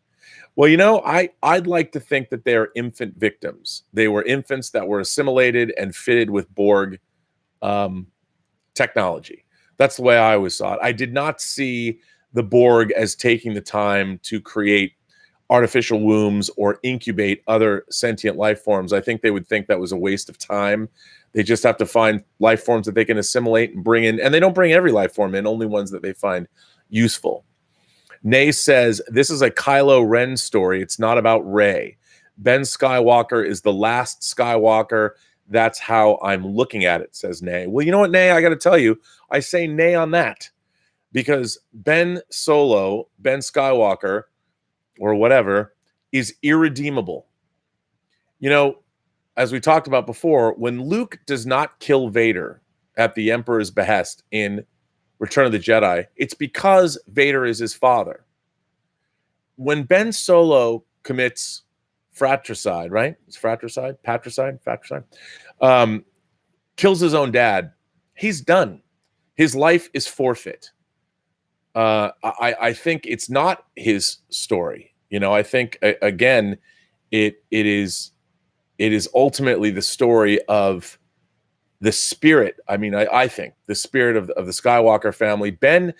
Well, I'd like to think that they are infant victims. They were infants that were assimilated and fitted with Borg technology. That's the way I always saw it. I did not see the Borg as taking the time to create artificial wombs or incubate other sentient life forms. I think they would think that was a waste of time. They just have to find life forms that they can assimilate and bring in. And they don't bring every life form in, only ones that they find useful. Nay says, this is a Kylo Ren story. It's not about Rey. Ben Skywalker is the last Skywalker. That's how I'm looking at it, says Nay. Well, you know what, Nay? I got to tell you, I say nay on that. Because Ben Skywalker, or whatever, is irredeemable. As we talked about before, when Luke does not kill Vader at the Emperor's behest in Return of the Jedi, it's because Vader is his father. When Ben Solo commits fratricide, right? It's fratricide? Patricide? Kills his own dad, he's done. His life is forfeit. I think it's not his story. I think again, it is ultimately the story of the spirit. I mean, I think the spirit of the Skywalker family. Ben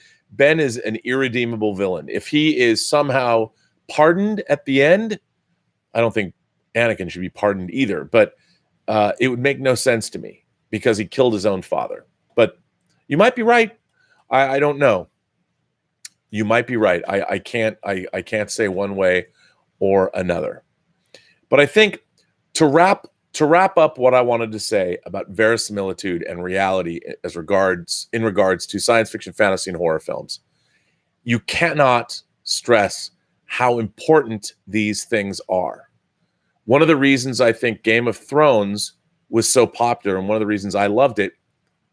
is an irredeemable villain. If he is somehow pardoned at the end, I don't think Anakin should be pardoned either. But it would make no sense to me because he killed his own father. But you might be right. I don't know. You might be right. I can't say one way or another. But I think to wrap up what I wanted to say about verisimilitude and reality in regards to science fiction, fantasy, and horror films, you cannot stress how important these things are. One of the reasons I think Game of Thrones was so popular, and one of the reasons I loved it,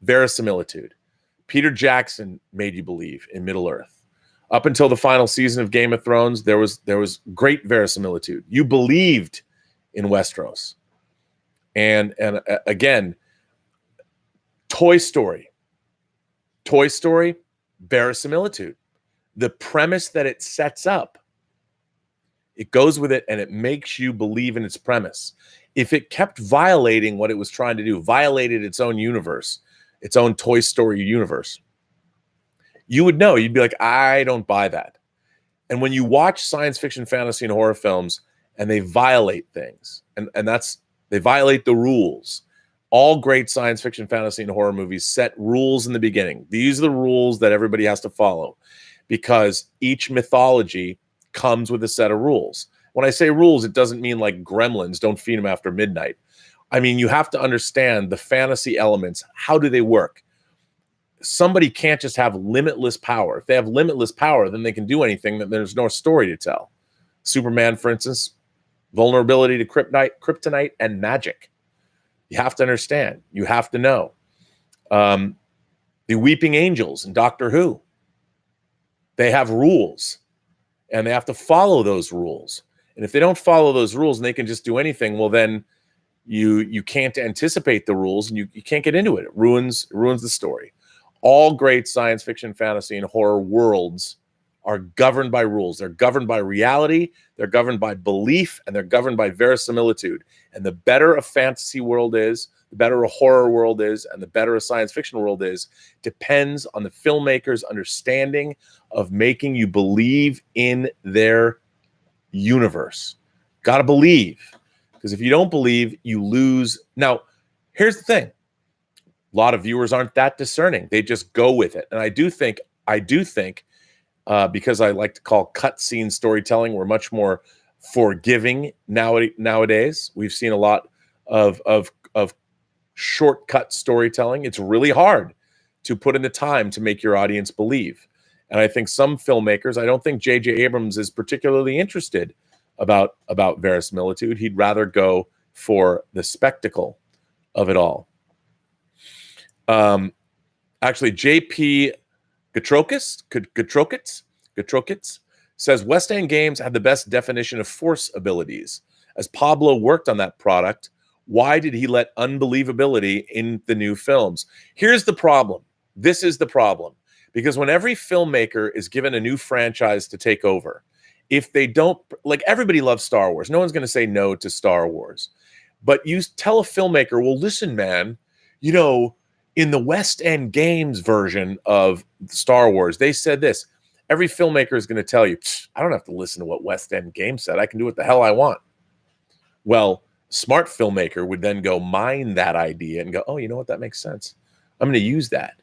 verisimilitude. Peter Jackson made you believe in Middle-earth. Up until the final season of Game of Thrones, there was great verisimilitude. You believed in Westeros. And again, Toy Story, verisimilitude. The premise that it sets up, it goes with it and it makes you believe in its premise. If it kept violating what it was trying to do, violated its own universe, its own Toy Story universe, you would know. You'd be like, I don't buy that. And when you watch science fiction, fantasy, and horror films and they violate things, and they violate the rules. All great science fiction, fantasy, and horror movies set rules in the beginning. These are the rules that everybody has to follow because each mythology comes with a set of rules. When I say rules, it doesn't mean like gremlins, don't feed them after midnight. I mean, you have to understand the fantasy elements. How do they work? Somebody can't just have limitless power. If they have limitless power, then they can do anything, then there's no story to tell. Superman, for instance, vulnerability to kryptonite and magic. You have to understand. You have to know. The Weeping Angels in Doctor Who, they have rules, and they have to follow those rules. And if they don't follow those rules and they can just do anything, well, then you can't anticipate the rules and you can't get into it. It ruins the story. All great science fiction, fantasy, and horror worlds are governed by rules. They're governed by reality, they're governed by belief, and they're governed by verisimilitude. And the better a fantasy world is, the better a horror world is, and the better a science fiction world is, depends on the filmmaker's understanding of making you believe in their universe. Got to believe. Because if you don't believe, you lose. Now, here's the thing. A lot of viewers aren't that discerning. They just go with it. And I do think, because I like to call cutscene storytelling, we're much more forgiving nowadays. We've seen a lot of shortcut storytelling. It's really hard to put in the time to make your audience believe. And I think some filmmakers, I don't think J.J. Abrams is particularly interested about verisimilitude. He'd rather go for the spectacle of it all. Actually, J.P. Gatrokits says West End Games had the best definition of force abilities. As Pablo worked on that product, why did he let unbelievability in the new films? Here's the problem. This is the problem. Because when every filmmaker is given a new franchise to take over, if they don't, like everybody loves Star Wars. No one's going to say no to Star Wars. But you tell a filmmaker, well, listen, man, in the West End Games version of Star Wars, they said this. Every filmmaker is going to tell you, I don't have to listen to what West End Games said. I can do what the hell I want. Well, smart filmmaker would then go mine that idea and go, oh, you know what? That makes sense. I'm going to use that.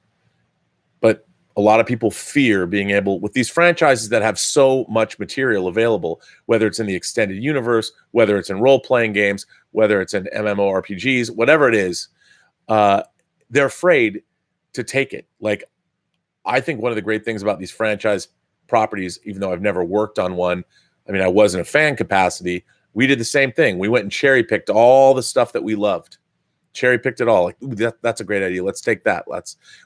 But a lot of people fear being able, with these franchises that have so much material available, whether it's in the extended universe, whether it's in role-playing games, whether it's in MMORPGs, whatever it is, they're afraid to take it. Like, I think one of the great things about these franchise properties, even though I've never worked on one, I mean, I was in a fan capacity, we did the same thing. We went and cherry-picked all the stuff that we loved. Cherry-picked it all. Like, ooh, that's a great idea. Let's take that.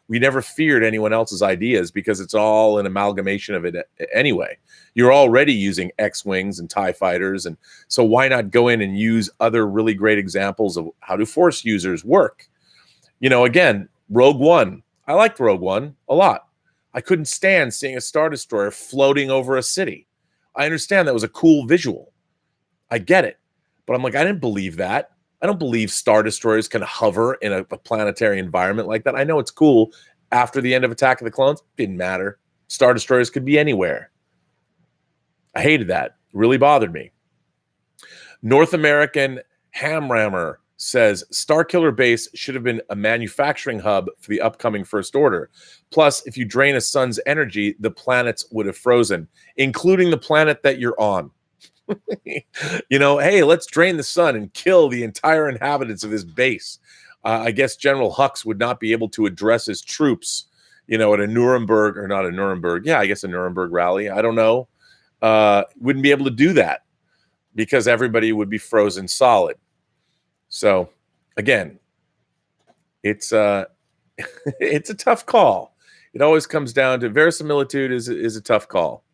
We never feared anyone else's ideas because it's all an amalgamation of it anyway. You're already using X-Wings and TIE fighters, and so why not go in and use other really great examples of how do Force users work? Again, Rogue One. I liked Rogue One a lot. I couldn't stand seeing a Star Destroyer floating over a city. I understand that was a cool visual. I get it. But I'm like, I didn't believe that. I don't believe Star Destroyers can hover in a planetary environment like that. I know it's cool. After the end of Attack of the Clones, didn't matter. Star Destroyers could be anywhere. I hated that. It really bothered me. North American Hamrammer says Starkiller Base should have been a manufacturing hub for the upcoming First Order. Plus, if you drain a sun's energy, the planets would have frozen, including the planet that you're on. Hey, let's drain the sun and kill the entire inhabitants of this base. I guess General Hux would not be able to address his troops, at a Nuremberg, or not a Nuremberg. Yeah, I guess a Nuremberg rally. I don't know. Wouldn't be able to do that because everybody would be frozen solid. So, again, it's it's a tough call. It always comes down to verisimilitude is a tough call.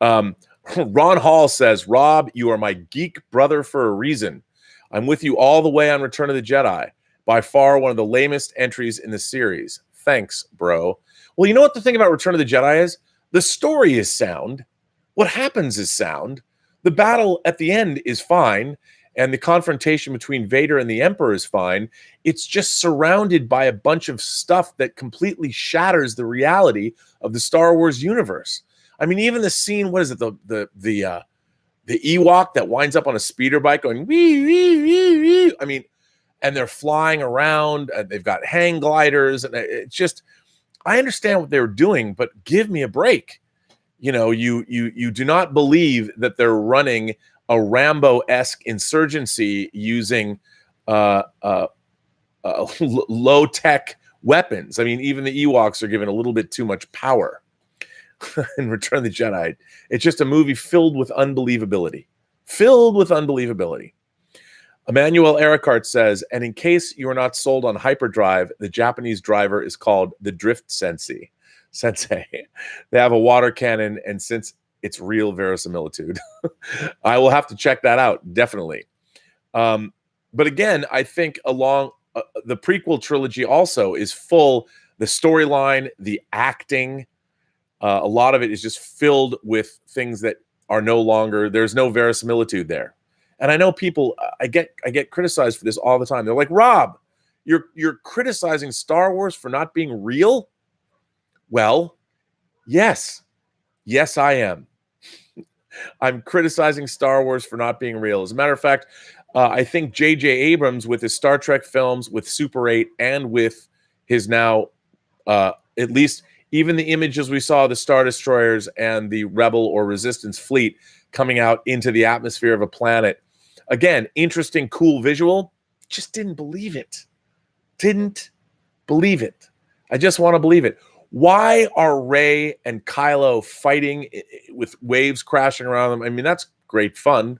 Ron Hall says, Rob, you are my geek brother for a reason. I'm with you all the way on Return of the Jedi. By far one of the lamest entries in the series. Thanks, bro. Well, you know what the thing about Return of the Jedi is? The story is sound. What happens is sound. The battle at the end is fine. And the confrontation between Vader and the Emperor is fine. It's just surrounded by a bunch of stuff that completely shatters the reality of the Star Wars universe. I mean, even the scene, what is it? The Ewok that winds up on a speeder bike going wee, wee, wee, wee. I mean, and they're flying around. They've got hang gliders, and it's just, I understand what they were doing, but give me a break. You do not believe that they're running a Rambo-esque insurgency using low-tech weapons. I mean, even the Ewoks are given a little bit too much power in Return of the Jedi. It's just a movie filled with unbelievability. Emmanuel Ericart says, and in case you are not sold on hyperdrive, the Japanese driver is called the Drift Sensei. They have a water cannon, and since it's real verisimilitude, I will have to check that out, definitely. But again, I think along the prequel trilogy also is full, the storyline, the acting, a lot of it is just filled with things that are no longer, there's no verisimilitude there. And I know people, I get criticized for this all the time. They're like, Rob, you're criticizing Star Wars for not being real? Well, yes, I am. I'm criticizing Star Wars for not being real. As a matter of fact, I think J.J. Abrams, with his Star Trek films, with Super 8, and with his now, at least even the images we saw of the Star Destroyers and the Rebel or Resistance fleet coming out into the atmosphere of a planet. Again, interesting, cool visual. Just didn't believe it. I just want to believe it. Why are Rey and Kylo fighting with waves crashing around them? I mean, that's great fun.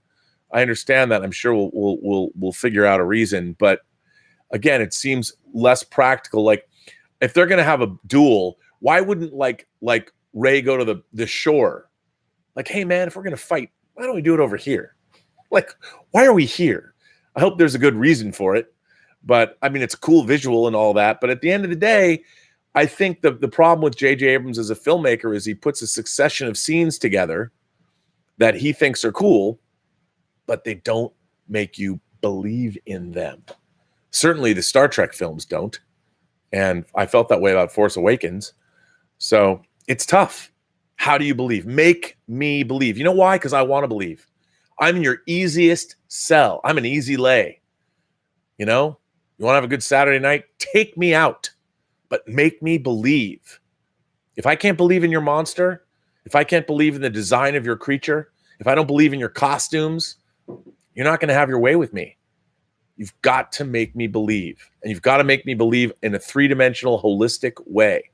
I understand that. I'm sure we'll figure out a reason. But again, it seems less practical. Like, if they're going to have a duel, why wouldn't like Rey go to the shore? Like, hey man, if we're going to fight, why don't we do it over here? Like, why are we here? I hope there's a good reason for it. But I mean, it's a cool visual and all that. But at the end of the day, I think the problem with J.J. Abrams as a filmmaker is he puts a succession of scenes together that he thinks are cool, but they don't make you believe in them. Certainly the Star Trek films don't. And I felt that way about Force Awakens. So it's tough. How do you believe? Make me believe. You know why? Because I want to believe. I'm your easiest sell. I'm an easy lay. You want to have a good Saturday night? Take me out, but make me believe. If I can't believe in your monster, if I can't believe in the design of your creature, if I don't believe in your costumes, you're not going to have your way with me. You've got to make me believe. And you've got to make me believe in a three-dimensional, holistic way.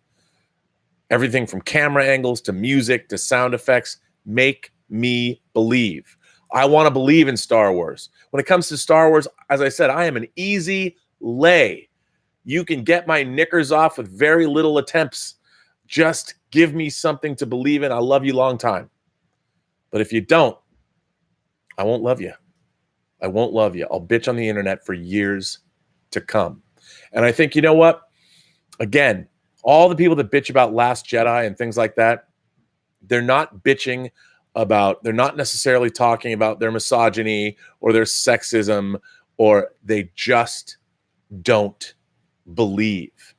Everything from camera angles to music to sound effects. Make me believe. I want to believe in Star Wars. When it comes to Star Wars, as I said, I am an easy lay. You can get my knickers off with very little attempts. Just give me something to believe in. I'll love you long time. But if you don't, I won't love you. I won't love you. I'll bitch on the internet for years to come. And I think, you know what? Again, All the people that bitch about Last Jedi and things like that, they're not bitching about, they're not necessarily talking about their misogyny or their sexism, or they just don't believe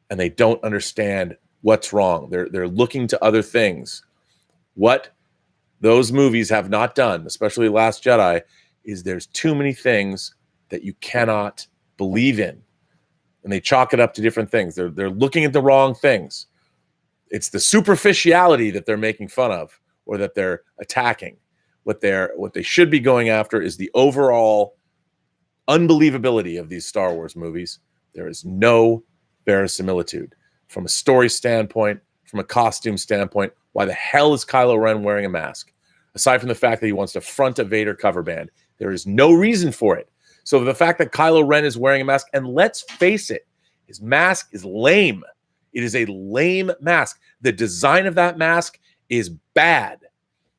and they don't understand what's wrong. They're looking to other things. What those movies have not done, especially Last Jedi, is there's too many things that you cannot believe in. And they chalk it up to different things. They're looking at the wrong things. It's the superficiality that they're making fun of or that they're attacking. What they should be going after is the overall unbelievability of these Star Wars movies. There is no verisimilitude from a story standpoint, from a costume standpoint. Why the hell is Kylo Ren wearing a mask? Aside from the fact that he wants to front a Vader cover band, there is no reason for it. So the fact that Kylo Ren is wearing a mask, and let's face it, his mask is lame. It is a lame mask. The design of that mask is bad.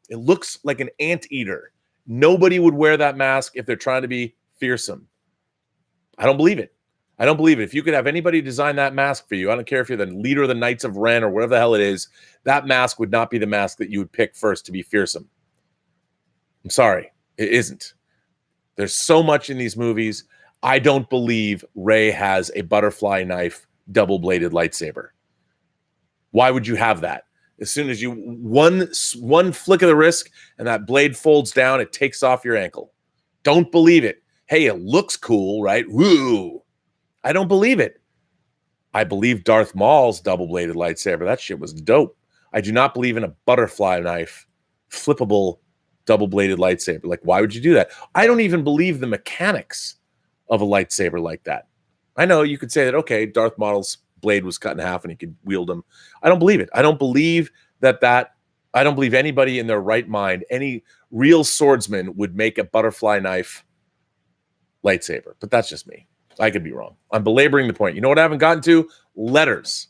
It looks like an anteater. Nobody would wear that mask if they're trying to be fearsome. I don't believe it. I don't believe it. If you could have anybody design that mask for you, I don't care if you're the leader of the Knights of Ren or whatever the hell it is, that mask would not be the mask that you would pick first to be fearsome. I'm sorry. It isn't. There's so much in these movies. I don't believe Rey has a butterfly knife, double-bladed lightsaber. Why would you have that? As soon as you, one flick of the wrist and that blade folds down, it takes off your ankle. Don't believe it. Hey, it looks cool, right? Woo! I don't believe it. I believe Darth Maul's double-bladed lightsaber. That shit was dope. I do not believe in a butterfly knife, flippable double-bladed lightsaber. Like, why would you do that? I don't even believe the mechanics of a lightsaber like that. I know you could say that, okay, Darth Maul's blade was cut in half and he could wield them. I don't believe it. I don't believe I don't believe anybody in their right mind, any real swordsman would make a butterfly knife lightsaber. But that's just me. I could be wrong. I'm belaboring the point. You know what I haven't gotten to? Letters.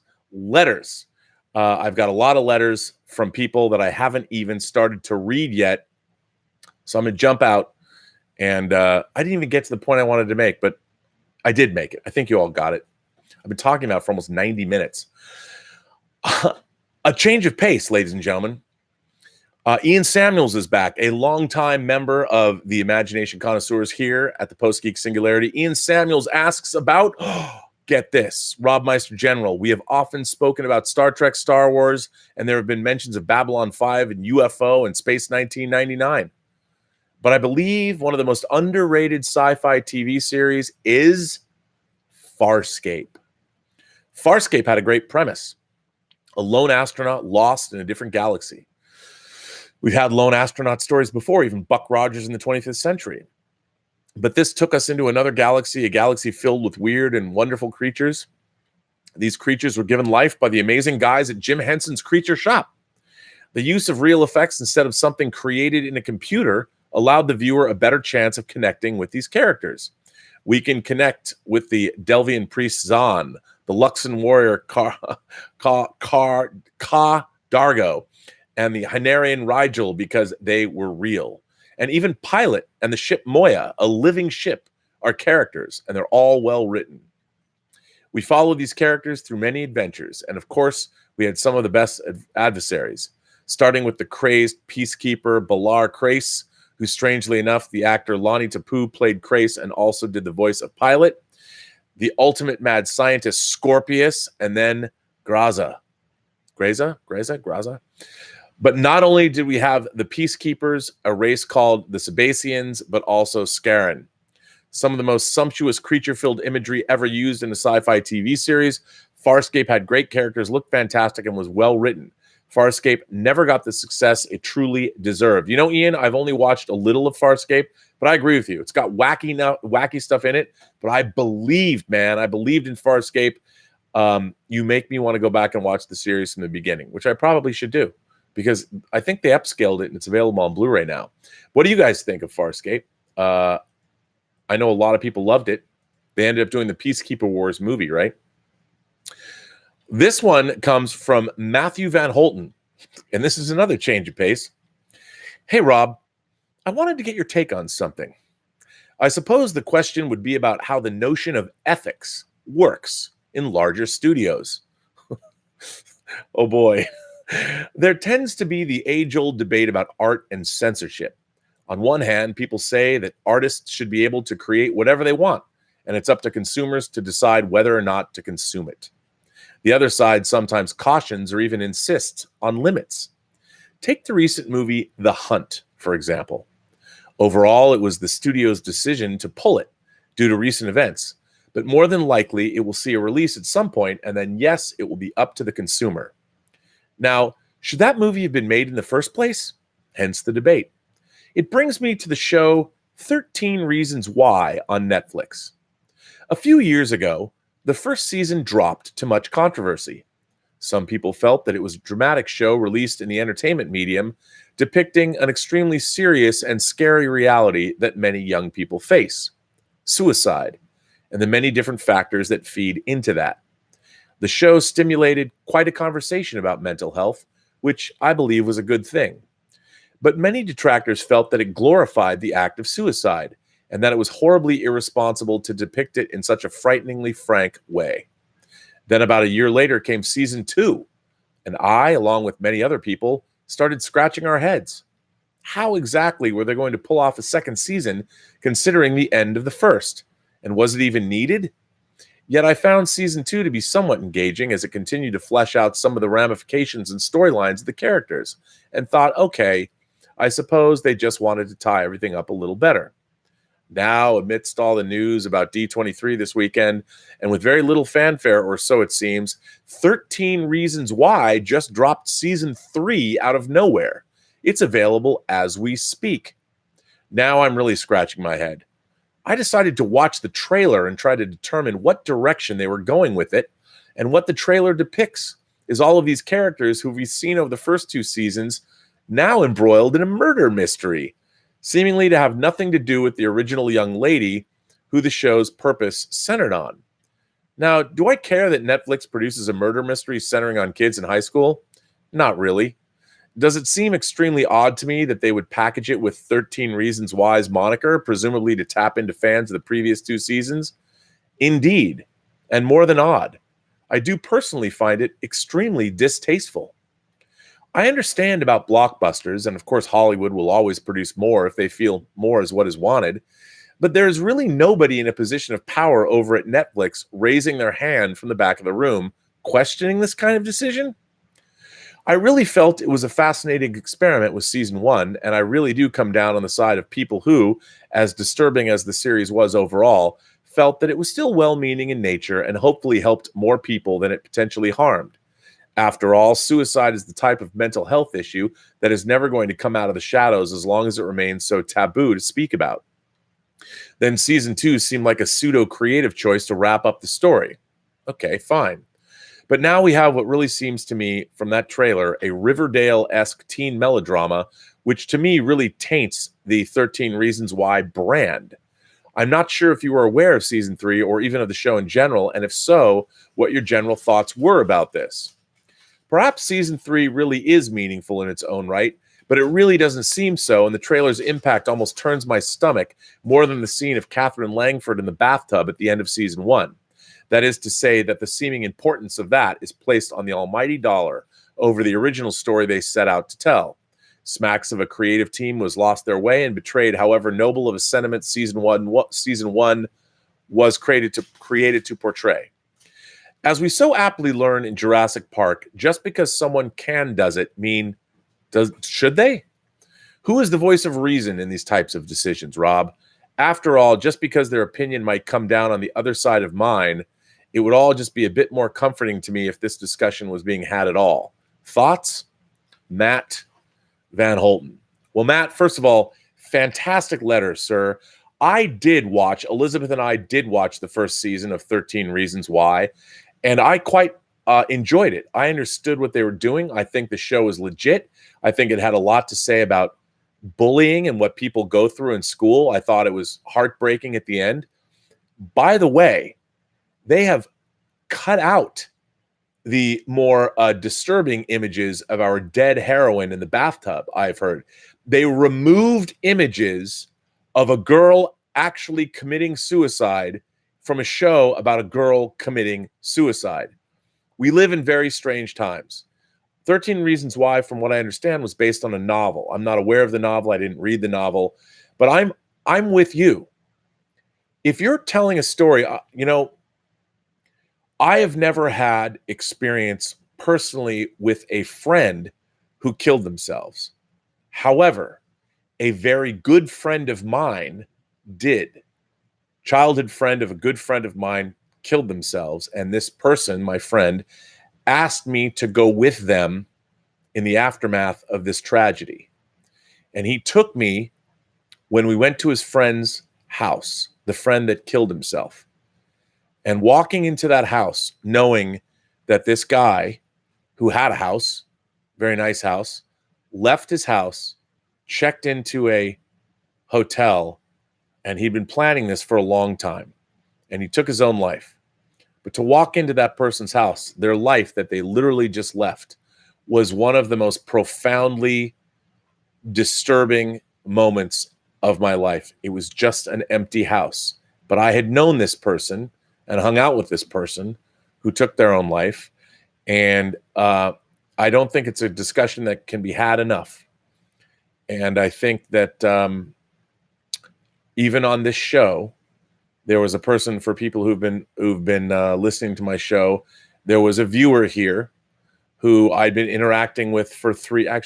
I've got a lot of letters from people that I haven't even started to read yet. So I'm going to jump out. And I didn't even get to the point I wanted to make, but I did make it. I think you all got it. I've been talking about it for almost 90 minutes. A change of pace, ladies and gentlemen. Ian Samuels is back, a longtime member of the Imagination Connoisseurs here at the Post-Geek Singularity. Ian Samuels asks about, get this, Rob Meister General. We have often spoken about Star Trek, Star Wars, and there have been mentions of Babylon 5 and UFO and Space 1999. But I believe one of the most underrated sci-fi TV series is Farscape. Farscape had a great premise. A lone astronaut lost in a different galaxy. We've had lone astronaut stories before, even Buck Rogers in the 25th century. But this took us into another galaxy, a galaxy filled with weird and wonderful creatures. These creatures were given life by the amazing guys at Jim Henson's Creature Shop. The use of real effects instead of something created in a computer allowed the viewer a better chance of connecting with these characters. We can connect with the Delvian priest Zahn, the Luxon warrior Ka Dargo, and the Hynarian Rigel because they were real. And even Pilot and the ship Moya, a living ship, are characters, and they're all well written. We followed these characters through many adventures, and of course, we had some of the best adversaries, starting with the crazed peacekeeper Balar Crace, who, strangely enough, the actor Lonnie Tapu played Crace and also did the voice of Pilot, the ultimate mad scientist Scorpius, and then Graza. But not only did we have the Peacekeepers, a race called the Sebaceans, but also Scarran. Some of the most sumptuous creature-filled imagery ever used in a sci-fi TV series. Farscape had great characters, looked fantastic, and was well written. Farscape never got the success it truly deserved. You know, Ian, I've only watched a little of Farscape, but I agree with you. It's got wacky stuff in it, but I believed in Farscape. You make me want to go back and watch the series from the beginning, which I probably should do because I think they upscaled it and it's available on Blu-ray now. What do you guys think of Farscape? I know a lot of people loved it. They ended up doing the Peacekeeper Wars movie, right? This one comes from Matthew Van Holten, and this is another change of pace. Hey, Rob, I wanted to get your take on something. I suppose the question would be about how the notion of ethics works in larger studios. Oh boy. There tends to be the age-old debate about art and censorship. On one hand, people say that artists should be able to create whatever they want, and it's up to consumers to decide whether or not to consume it. The other side sometimes cautions or even insists on limits. Take the recent movie The Hunt, for example. Overall, it was the studio's decision to pull it due to recent events, but more than likely, it will see a release at some point, and then yes, it will be up to the consumer. Now, should that movie have been made in the first place? Hence the debate. It brings me to the show 13 Reasons Why on Netflix. A few years ago, the first season dropped to much controversy. Some people felt that it was a dramatic show released in the entertainment medium, depicting an extremely serious and scary reality that many young people face: suicide, and the many different factors that feed into that. The show stimulated quite a conversation about mental health, which I believe was a good thing. But many detractors felt that it glorified the act of suicide, and that it was horribly irresponsible to depict it in such a frighteningly frank way. Then about a year later came season 2, and I, along with many other people, started scratching our heads. How exactly were they going to pull off a second season considering the end of the first? And was it even needed? Yet I found season 2 to be somewhat engaging as it continued to flesh out some of the ramifications and storylines of the characters, and thought, okay, I suppose they just wanted to tie everything up a little better. Now, amidst all the news about D23 this weekend, and with very little fanfare, or so it seems, 13 Reasons Why just dropped season 3 out of nowhere. It's available as we speak. Now I'm really scratching my head. I decided to watch the trailer and try to determine what direction they were going with it, and what the trailer depicts is all of these characters who we've seen over the first 2 seasons now embroiled in a murder mystery, seemingly to have nothing to do with the original young lady who the show's purpose centered on. Now, do I care that Netflix produces a murder mystery centering on kids in high school? Not really. Does it seem extremely odd to me that they would package it with 13 Reasons Why's moniker, presumably to tap into fans of the previous 2 seasons? Indeed, and more than odd. I do personally find it extremely distasteful. I understand about blockbusters, and of course Hollywood will always produce more if they feel more is what is wanted, but there is really nobody in a position of power over at Netflix raising their hand from the back of the room, questioning this kind of decision. I really felt it was a fascinating experiment with season 1, and I really do come down on the side of people who, as disturbing as the series was overall, felt that it was still well-meaning in nature and hopefully helped more people than it potentially harmed. After all, suicide is the type of mental health issue that is never going to come out of the shadows as long as it remains so taboo to speak about. Then season 2 seemed like a pseudo-creative choice to wrap up the story. Okay, fine. But now we have what really seems to me, from that trailer, a Riverdale-esque teen melodrama, which to me really taints the 13 Reasons Why brand. I'm not sure if you were aware of season 3 or even of the show in general, and if so, what your general thoughts were about this. Perhaps season 3 really is meaningful in its own right, but it really doesn't seem so, and the trailer's impact almost turns my stomach more than the scene of Catherine Langford in the bathtub at the end of season 1. That is to say that the seeming importance of that is placed on the almighty dollar over the original story they set out to tell. Smacks of a creative team was lost their way and betrayed however noble of a sentiment season one was created to portray. As we so aptly learn in Jurassic Park, just because someone does it should they? Who is the voice of reason in these types of decisions, Rob? After all, just because their opinion might come down on the other side of mine, it would all just be a bit more comforting to me if this discussion was being had at all. Thoughts? Matt Van Holten. Well, Matt, first of all, fantastic letter, sir. Elizabeth and I did watch the first season of 13 Reasons Why, and I quite enjoyed it. I understood what they were doing. I think the show is legit. I think it had a lot to say about bullying and what people go through in school. I thought it was heartbreaking at the end. By the way, they have cut out the more disturbing images of our dead heroine in the bathtub, I've heard. They removed images of a girl actually committing suicide from a show about a girl committing suicide. We live in very strange times. 13 Reasons Why, from what I understand, was based on a novel. I'm not aware of the novel. I didn't read the novel, but I'm with you. If you're telling a story, I have never had experience personally with a friend who killed themselves. However, a very good friend of mine did. Childhood friend of a good friend of mine killed themselves, and this person, my friend, asked me to go with them in the aftermath of this tragedy. And he took me when we went to his friend's house, the friend that killed himself. And walking into that house, knowing that this guy who had a house, very nice house, left his house, checked into a hotel, and he'd been planning this for a long time. And he took his own life. But to walk into that person's house, their life that they literally just left, was one of the most profoundly disturbing moments of my life. It was just an empty house. But I had known this person and hung out with this person who took their own life. And I don't think it's a discussion that can be had enough. And I think that even on this show, there was a person, for people who've been listening to my show, there was a viewer here who I'd been interacting with for 3 years.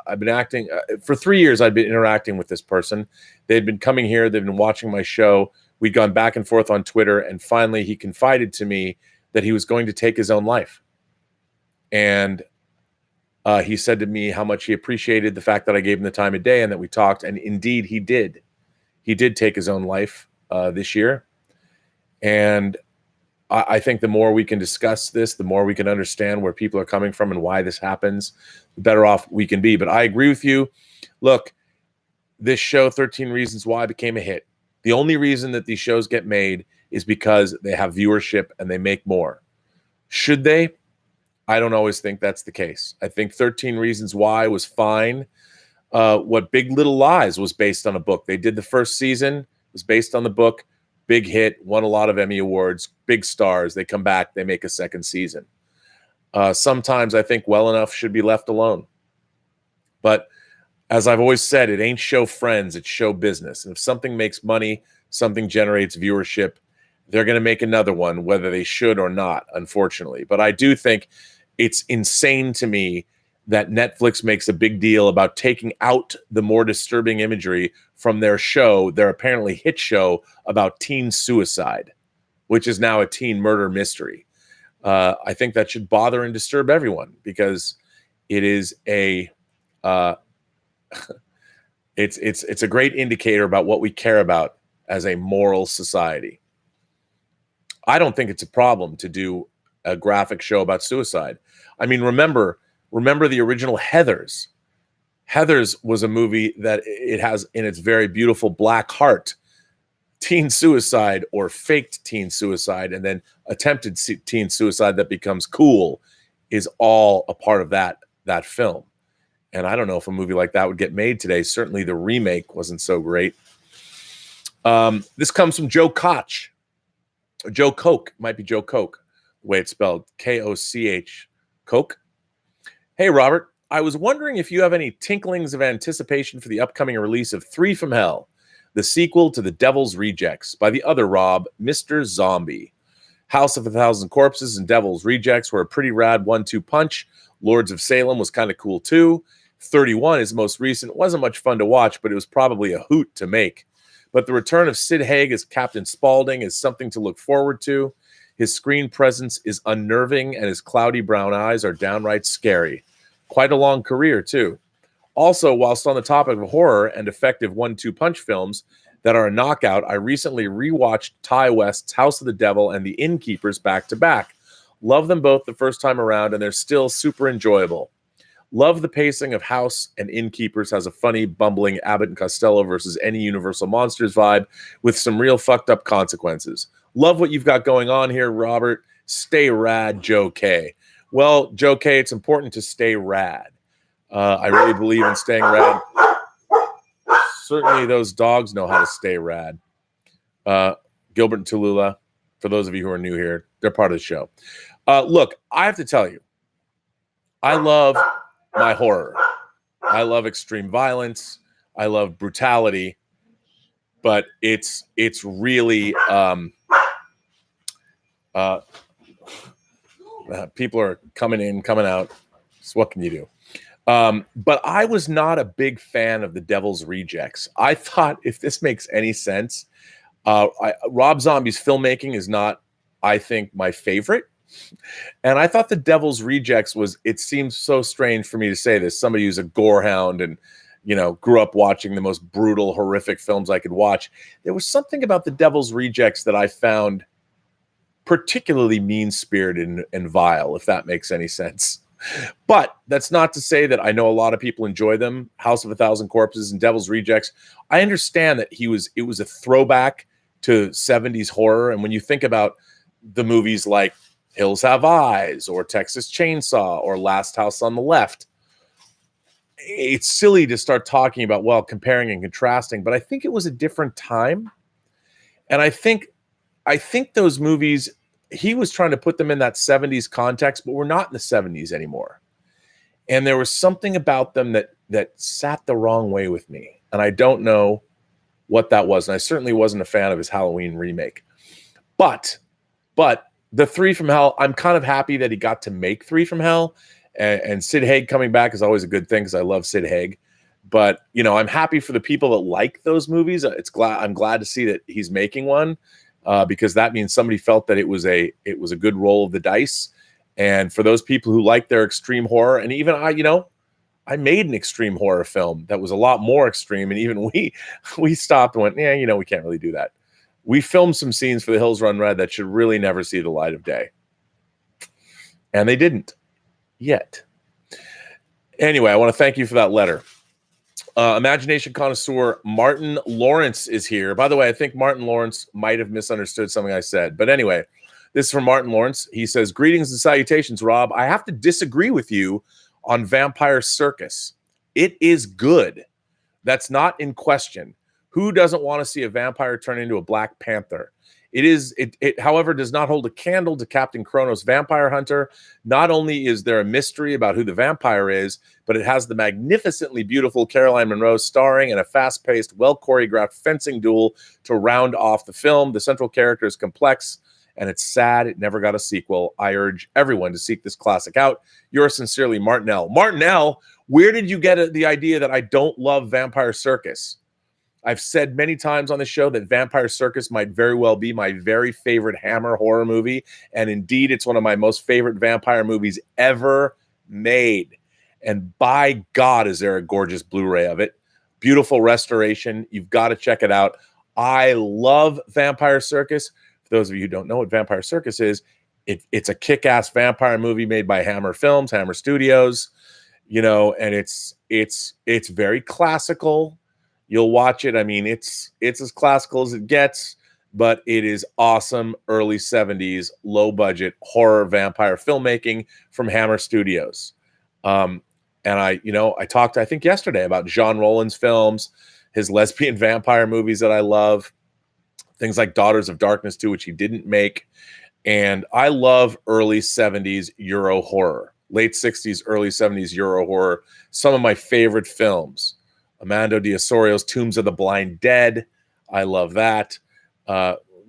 I'd been interacting with this person. They'd been coming here. They've been watching my show. We'd gone back and forth on Twitter. And finally, he confided to me that he was going to take his own life. And he said to me how much he appreciated the fact that I gave him the time of day and that we talked. And indeed, he did. He did take his own life this year. And I think the more we can discuss this, the more we can understand where people are coming from and why this happens, the better off we can be. But I agree with you. Look, this show, 13 Reasons Why, became a hit. The only reason that these shows get made is because they have viewership and they make more. Should they? I don't always think that's the case. I think 13 Reasons Why was fine. What Big Little Lies was based on a book. They did the first season. It was based on the book. Big hit, won a lot of Emmy Awards, big stars. They come back, they make a second season. Sometimes I think well enough should be left alone. But as I've always said, it ain't show friends, it's show business. And if something makes money, something generates viewership, they're going to make another one, whether they should or not, unfortunately. But I do think it's insane to me that Netflix makes a big deal about taking out the more disturbing imagery from their show, their apparently hit show about teen suicide, which is now a teen murder mystery. I think that should bother and disturb everyone, because it is a it's a great indicator about what we care about as a moral society. I don't think it's a problem to do a graphic show about suicide. I mean, remember the original Heathers. Heathers was a movie that it has in its very beautiful black heart teen suicide or faked teen suicide and then attempted teen suicide that becomes cool is all a part of that film. And I don't know if a movie like that would get made today. Certainly the remake wasn't so great. This comes from Joe Koch. Joe Koch. Might be Joe Koch, the way it's spelled. K-O-C-H. Koch. Hey, Robert. I was wondering if you have any tinklings of anticipation for the upcoming release of 3 from Hell, the sequel to The Devil's Rejects by the other Rob, Mr. Zombie. House of a Thousand Corpses and Devil's Rejects were a pretty rad 1-2 punch. Lords of Salem was kind of cool too. 31 is most recent. Wasn't much fun to watch, but it was probably a hoot to make. But the return of Sid Haig as Captain Spaulding is something to look forward to. His screen presence is unnerving, and his cloudy brown eyes are downright scary. Quite a long career, too. Also, whilst on the topic of horror and effective 1-2 punch films that are a knockout, I recently rewatched Ty West's House of the Devil and The Innkeepers back-to-back. Love them both the first time around, and they're still super enjoyable. Love the pacing of House, and Innkeepers has a funny, bumbling Abbott and Costello versus any Universal Monsters vibe with some real fucked up consequences. Love what you've got going on here, Robert. Stay rad, Joe K. Well, Joe K., it's important to stay rad. I really believe in staying rad. Certainly those dogs know how to stay rad. Gilbert and Tallulah, for those of you who are new here, they're part of the show. Look, I have to tell you, I love my horror. I love extreme violence. I love brutality, but it's really people are coming in, coming out. So what can you do? But I was not a big fan of The Devil's Rejects. I thought, if this makes any sense, Rob Zombie's filmmaking is not, I think, my favorite. And I thought The Devil's Rejects it seems so strange for me to say this. Somebody who's a gore hound and, grew up watching the most brutal, horrific films I could watch. There was something about The Devil's Rejects that I found particularly mean-spirited and vile, if that makes any sense. But that's not to say that I know a lot of people enjoy them. House of a Thousand Corpses and Devil's Rejects. I understand that it was a throwback to 70s horror. And when you think about the movies like Hills Have Eyes or Texas Chainsaw or Last House on the Left, it's silly to start talking about, well, comparing and contrasting, but I think it was a different time. And I think those movies, he was trying to put them in that 70s context, but we're not in the 70s anymore. And there was something about them that sat the wrong way with me. And I don't know what that was. And I certainly wasn't a fan of his Halloween remake. But the Three from Hell, I'm kind of happy that he got to make Three from Hell. And Sid Haig coming back is always a good thing because I love Sid Haig. But, I'm happy for the people that like those movies. I'm glad to see that he's making one. Because that means somebody felt that it was a good roll of the dice. And for those people who like their extreme horror, and even I made an extreme horror film that was a lot more extreme. And even we stopped and went, yeah, we can't really do that. We filmed some scenes for The Hills Run Red that should really never see the light of day. And they didn't yet. Anyway, I want to thank you for that letter. Imagination Connoisseur Martin Lawrence is here. By the way, I think Martin Lawrence might have misunderstood something I said. But anyway, this is from Martin Lawrence. He says, greetings and salutations, Rob. I have to disagree with you on Vampire Circus. It is good. That's not in question. Who doesn't want to see a vampire turn into a Black Panther? It, however, does not hold a candle to Captain Kronos' Vampire Hunter. Not only is there a mystery about who the vampire is, but it has the magnificently beautiful Caroline Munro starring in a fast-paced, well-choreographed fencing duel to round off the film. The central character is complex, and it's sad it never got a sequel. I urge everyone to seek this classic out. Yours sincerely, Martin L. Martin L., where did you get the idea that I don't love Vampire Circus? I've said many times on the show that Vampire Circus might very well be my very favorite Hammer horror movie. And indeed, it's one of my most favorite vampire movies ever made. And by God, is there a gorgeous Blu-ray of it. Beautiful restoration. You've got to check it out. I love Vampire Circus. For those of you who don't know what Vampire Circus is, it's a kick-ass vampire movie made by Hammer Films, Hammer Studios, and it's very classical. You'll watch it. I mean, it's as classical as it gets, but it is awesome early 70s, low budget horror vampire filmmaking from Hammer Studios. And I talked, I think yesterday about Jean Rollins films, his lesbian vampire movies that I love, things like Daughters of Darkness 2, which he didn't make. And I love early 70s Euro horror, late 60s, early 70s Euro horror. Some of my favorite films. Amando de Osorio's Tombs of the Blind Dead. I love that.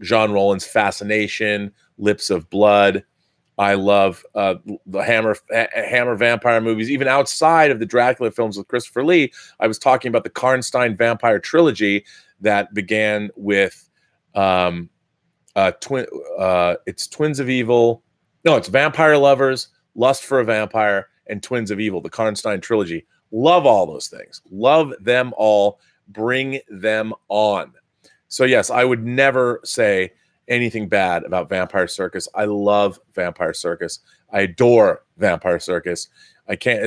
Jean Rollins' Fascination, Lips of Blood. I love the Hammer vampire movies, even outside of the Dracula films with Christopher Lee. I was talking about the Karnstein vampire trilogy that began with it's Twins of Evil. No, it's Vampire Lovers, Lust for a Vampire, and Twins of Evil, the Karnstein trilogy. Love all those things. Love them all. Bring them on. So yes, I would never say anything bad about Vampire Circus. I love Vampire Circus. I adore Vampire Circus.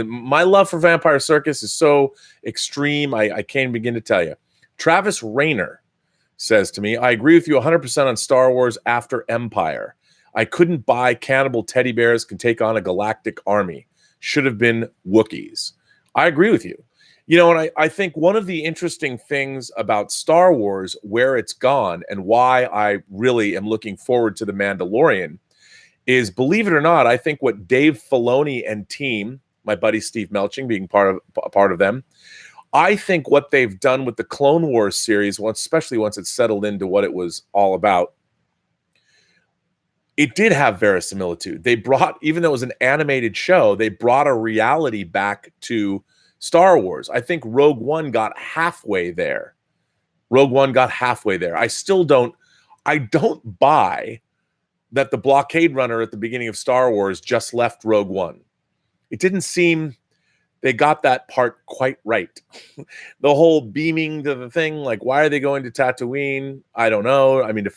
My love for Vampire Circus is so extreme, I can't begin to tell you. Travis Rayner says to me, I agree with you 100% on Star Wars After Empire. I couldn't buy cannibal teddy bears can take on a galactic army. Should have been Wookiees. I agree with you. And I think one of the interesting things about Star Wars, where it's gone, and why I really am looking forward to The Mandalorian, is, believe it or not, I think what Dave Filoni and team, my buddy Steve Melching being a part of them, I think what they've done with the Clone Wars series, especially once it's settled into what it was all about, it did have verisimilitude. They brought, even though it was an animated show, they brought a reality back to Star Wars. I think Rogue One got halfway there. I don't buy that the blockade runner at the beginning of Star Wars just left Rogue One. It didn't seem they got that part quite right. The whole beaming to the thing, like, why are they going to Tatooine? I don't know. I mean,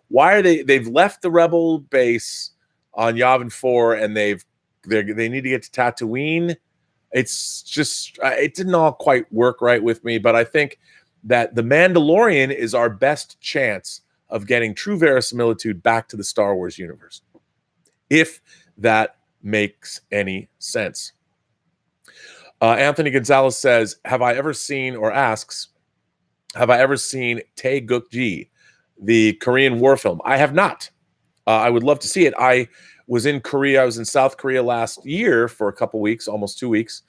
why are they've left the Rebel base on Yavin 4 and they need to get to Tatooine. It's just, it didn't all quite work right with me, but I think that The Mandalorian is our best chance of getting true verisimilitude back to the Star Wars universe, if that makes any sense. Anthony Gonzalez says, have I ever seen Tae Guk Ji, the Korean war film? I have not. I would love to see it. I was in Korea. I was in South Korea last year for a couple weeks, almost 2 weeks.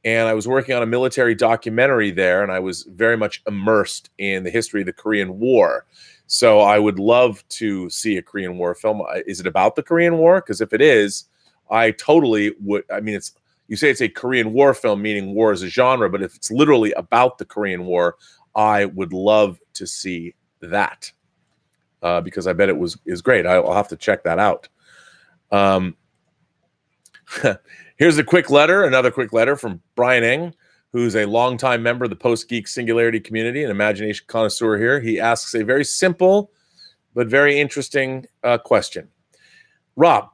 And I was working on a military documentary there, and I was very much immersed in the history of the Korean War. So I would love to see a Korean War film. Is it about the Korean War? Because if it is, I totally would. I mean, you say it's a Korean War film, meaning war as a genre, but if it's literally about the Korean War, I would love to see that because I bet it is great. I'll have to check that out. Here's another quick letter from Brian Eng, who's a longtime member of the Post-Geek Singularity community and Imagination Connoisseur here. He asks a very simple but very interesting question. Rob,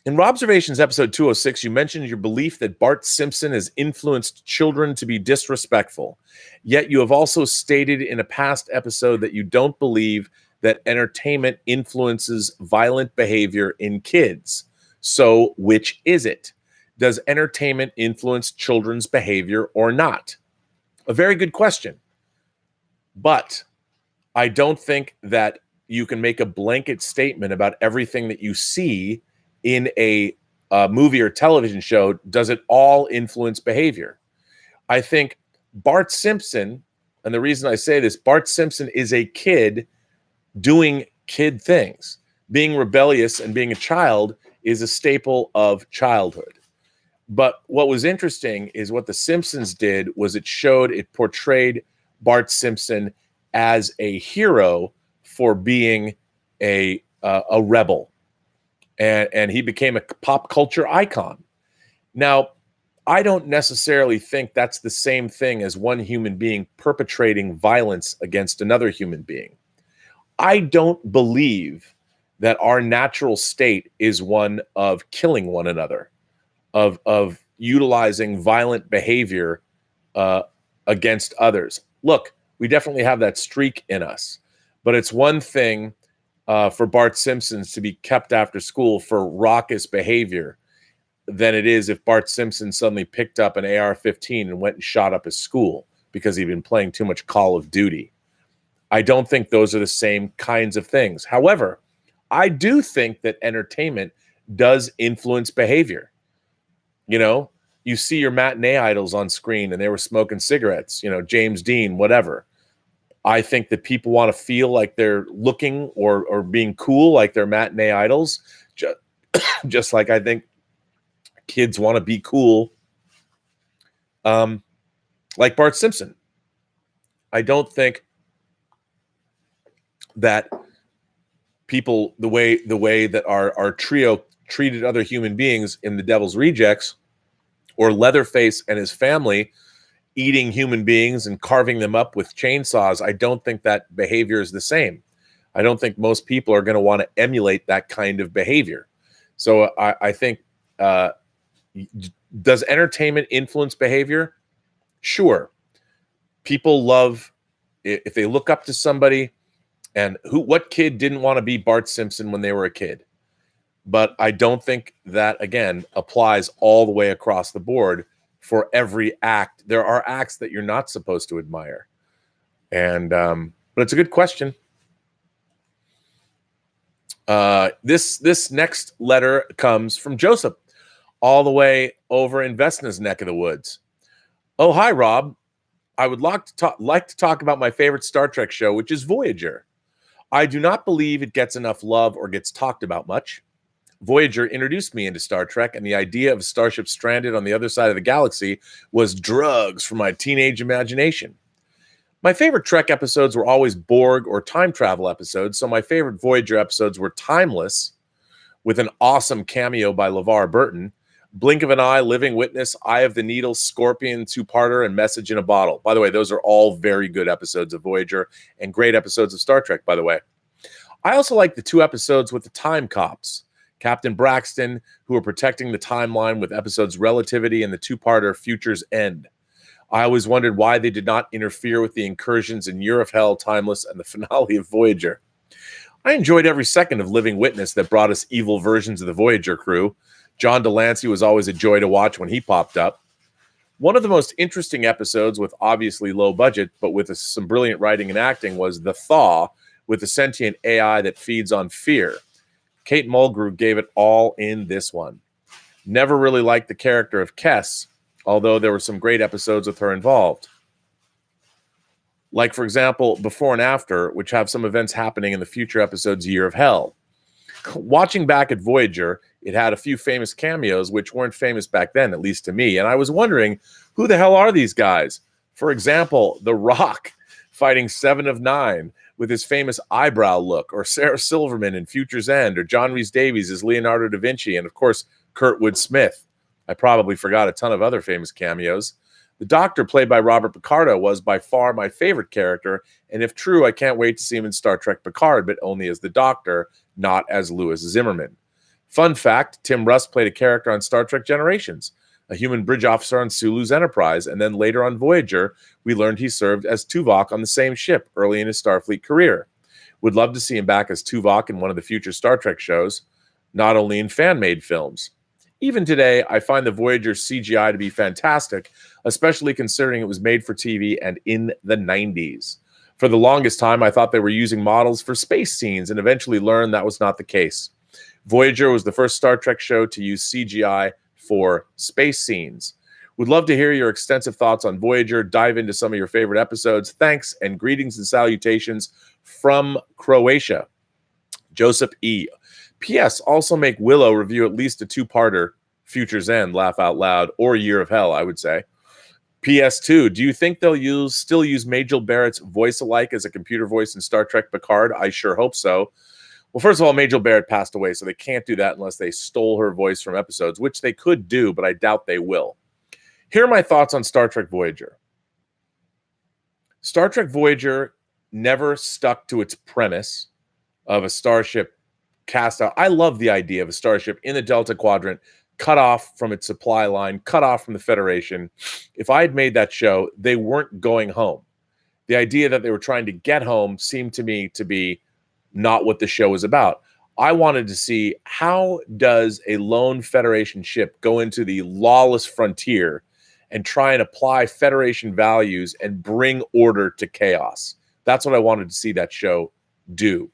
in Robservations episode 206, you mentioned your belief that Bart Simpson has influenced children to be disrespectful. Yet you have also stated in a past episode that you don't believe that entertainment influences violent behavior in kids. So which is it? Does entertainment influence children's behavior or not? A very good question. But I don't think that you can make a blanket statement about everything that you see in a movie or television show. Does it all influence behavior? I think Bart Simpson, and the reason I say this, Bart Simpson is a kid doing kid things. Being rebellious and being a child is a staple of childhood. But what was interesting is what The Simpsons did was it portrayed Bart Simpson as a hero for being a rebel. And he became a pop culture icon. Now, I don't necessarily think that's the same thing as one human being perpetrating violence against another human being. I don't believe that our natural state is one of killing one another, of utilizing violent behavior against others. Look, we definitely have that streak in us, but it's one thing for Bart Simpson to be kept after school for raucous behavior than it is if Bart Simpson suddenly picked up an AR-15 and went and shot up his school because he'd been playing too much Call of Duty. I don't think those are the same kinds of things. However, I do think that entertainment does influence behavior. You know, you see your matinee idols on screen and they were smoking cigarettes, James Dean, whatever. I think that people want to feel like they're looking or being cool like their matinee idols, just like I think kids want to be cool like Bart Simpson. I don't think that people, the way that our trio treated other human beings in The Devil's Rejects, or Leatherface and his family eating human beings and carving them up with chainsaws, I don't think that behavior is the same. I don't think most people are going to want to emulate that kind of behavior. So I think, does entertainment influence behavior? Sure. People love, if they look up to somebody, and what kid didn't want to be Bart Simpson when they were a kid? But I don't think that, again, applies all the way across the board for every act. There are acts that you're not supposed to admire. And but it's a good question. This next letter comes from Joseph, all the way over in Vesna's neck of the woods. Oh, hi, Rob. I would like to talk about my favorite Star Trek show, which is Voyager. I do not believe it gets enough love or gets talked about much. Voyager introduced me into Star Trek, and the idea of a starship stranded on the other side of the galaxy was drugs for my teenage imagination. My favorite Trek episodes were always Borg or time travel episodes, so my favorite Voyager episodes were Timeless, with an awesome cameo by LeVar Burton, Blink of an Eye, Living Witness, Eye of the Needle, Scorpion, Two-Parter, and Message in a Bottle. By the way, those are all very good episodes of Voyager and great episodes of Star Trek, by the way. I also like the 2 episodes with the Time Cops, Captain Braxton, who are protecting the timeline with episodes Relativity and the 2-parter Future's End. I always wondered why they did not interfere with the incursions in Year of Hell, Timeless, and the finale of Voyager. I enjoyed every second of Living Witness that brought us evil versions of the Voyager crew. John Delancey was always a joy to watch when he popped up. One of the most interesting episodes, with obviously low budget, but with some brilliant writing and acting, was The Thaw, with a sentient AI that feeds on fear. Kate Mulgrew gave it all in this one. Never really liked the character of Kess, although there were some great episodes with her involved. Like, for example, Before and After, which have some events happening in the future episodes Year of Hell. Watching back at Voyager, it had a few famous cameos which weren't famous back then, at least to me. And I was wondering, who the hell are these guys? For example, The Rock fighting 7 of 9 with his famous eyebrow look, or Sarah Silverman in Future's End, or John Rhys-Davies as Leonardo da Vinci, and of course, Kurtwood Smith. I probably forgot a ton of other famous cameos. The Doctor, played by Robert Picardo, was by far my favorite character, and if true, I can't wait to see him in Star Trek Picard, but only as the Doctor, not as Louis Zimmerman. Fun fact, Tim Russ played a character on Star Trek Generations, a human bridge officer on Sulu's Enterprise, and then later on Voyager, we learned he served as Tuvok on the same ship early in his Starfleet career. Would love to see him back as Tuvok in one of the future Star Trek shows, not only in fan-made films. Even today, I find the Voyager CGI to be fantastic, especially considering it was made for TV and in the 90s. For the longest time, I thought they were using models for space scenes and eventually learned that was not the case. Voyager was the first Star Trek show to use CGI for space scenes. Would love to hear your extensive thoughts on Voyager, dive into some of your favorite episodes. Thanks, and greetings and salutations from Croatia. Joseph E. P.S. Also make Willow review at least a 2-parter, Future's End, laugh out loud, or Year of Hell, I would say. PS2, do you think they'll still use Majel Barrett's voice alike as a computer voice in Star Trek Picard? I sure hope so. Well, first of all, Majel Barrett passed away, so they can't do that unless they stole her voice from episodes, which they could do, but I doubt they will. Here are my thoughts on Star Trek Voyager. Star Trek Voyager never stuck to its premise of a starship cast out. I love the idea of a starship in the Delta Quadrant, cut off from its supply line, cut off from the Federation. If I had made that show, they weren't going home. The idea that they were trying to get home seemed to me to be not what the show was about. I wanted to see, how does a lone Federation ship go into the lawless frontier and try and apply Federation values and bring order to chaos? That's what I wanted to see that show do.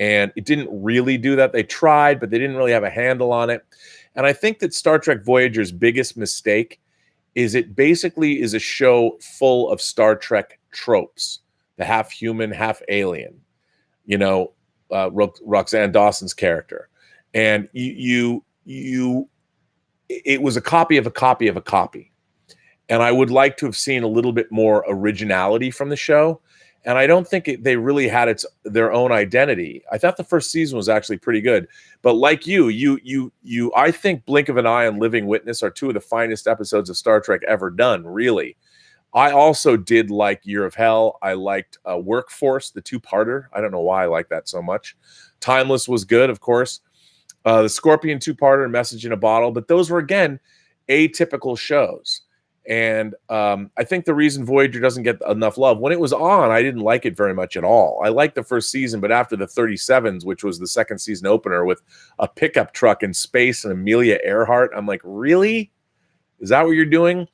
And it didn't really do that. They tried, but they didn't really have a handle on it. And I think that Star Trek Voyager's biggest mistake is it basically is a show full of Star Trek tropes, the half human, half alien, you know, Roxanne Dawson's character. And it was a copy of a copy of a copy. And I would like to have seen a little bit more originality from the show. And I don't think they really had their own identity. I thought the first season was actually pretty good. But like I think Blink of an Eye and Living Witness are 2 of the finest episodes of Star Trek ever done, really. I also did like Year of Hell. I liked Workforce, the 2-parter. I don't know why I like that so much. Timeless was good, of course. The Scorpion 2-parter and Message in a Bottle. But those were, again, atypical shows. And I think the reason Voyager doesn't get enough love, when it was on, I didn't like it very much at all. I liked the first season, but after the 37s, which was the second season opener with a pickup truck in space and Amelia Earhart, I'm like, really? Is that what you're doing?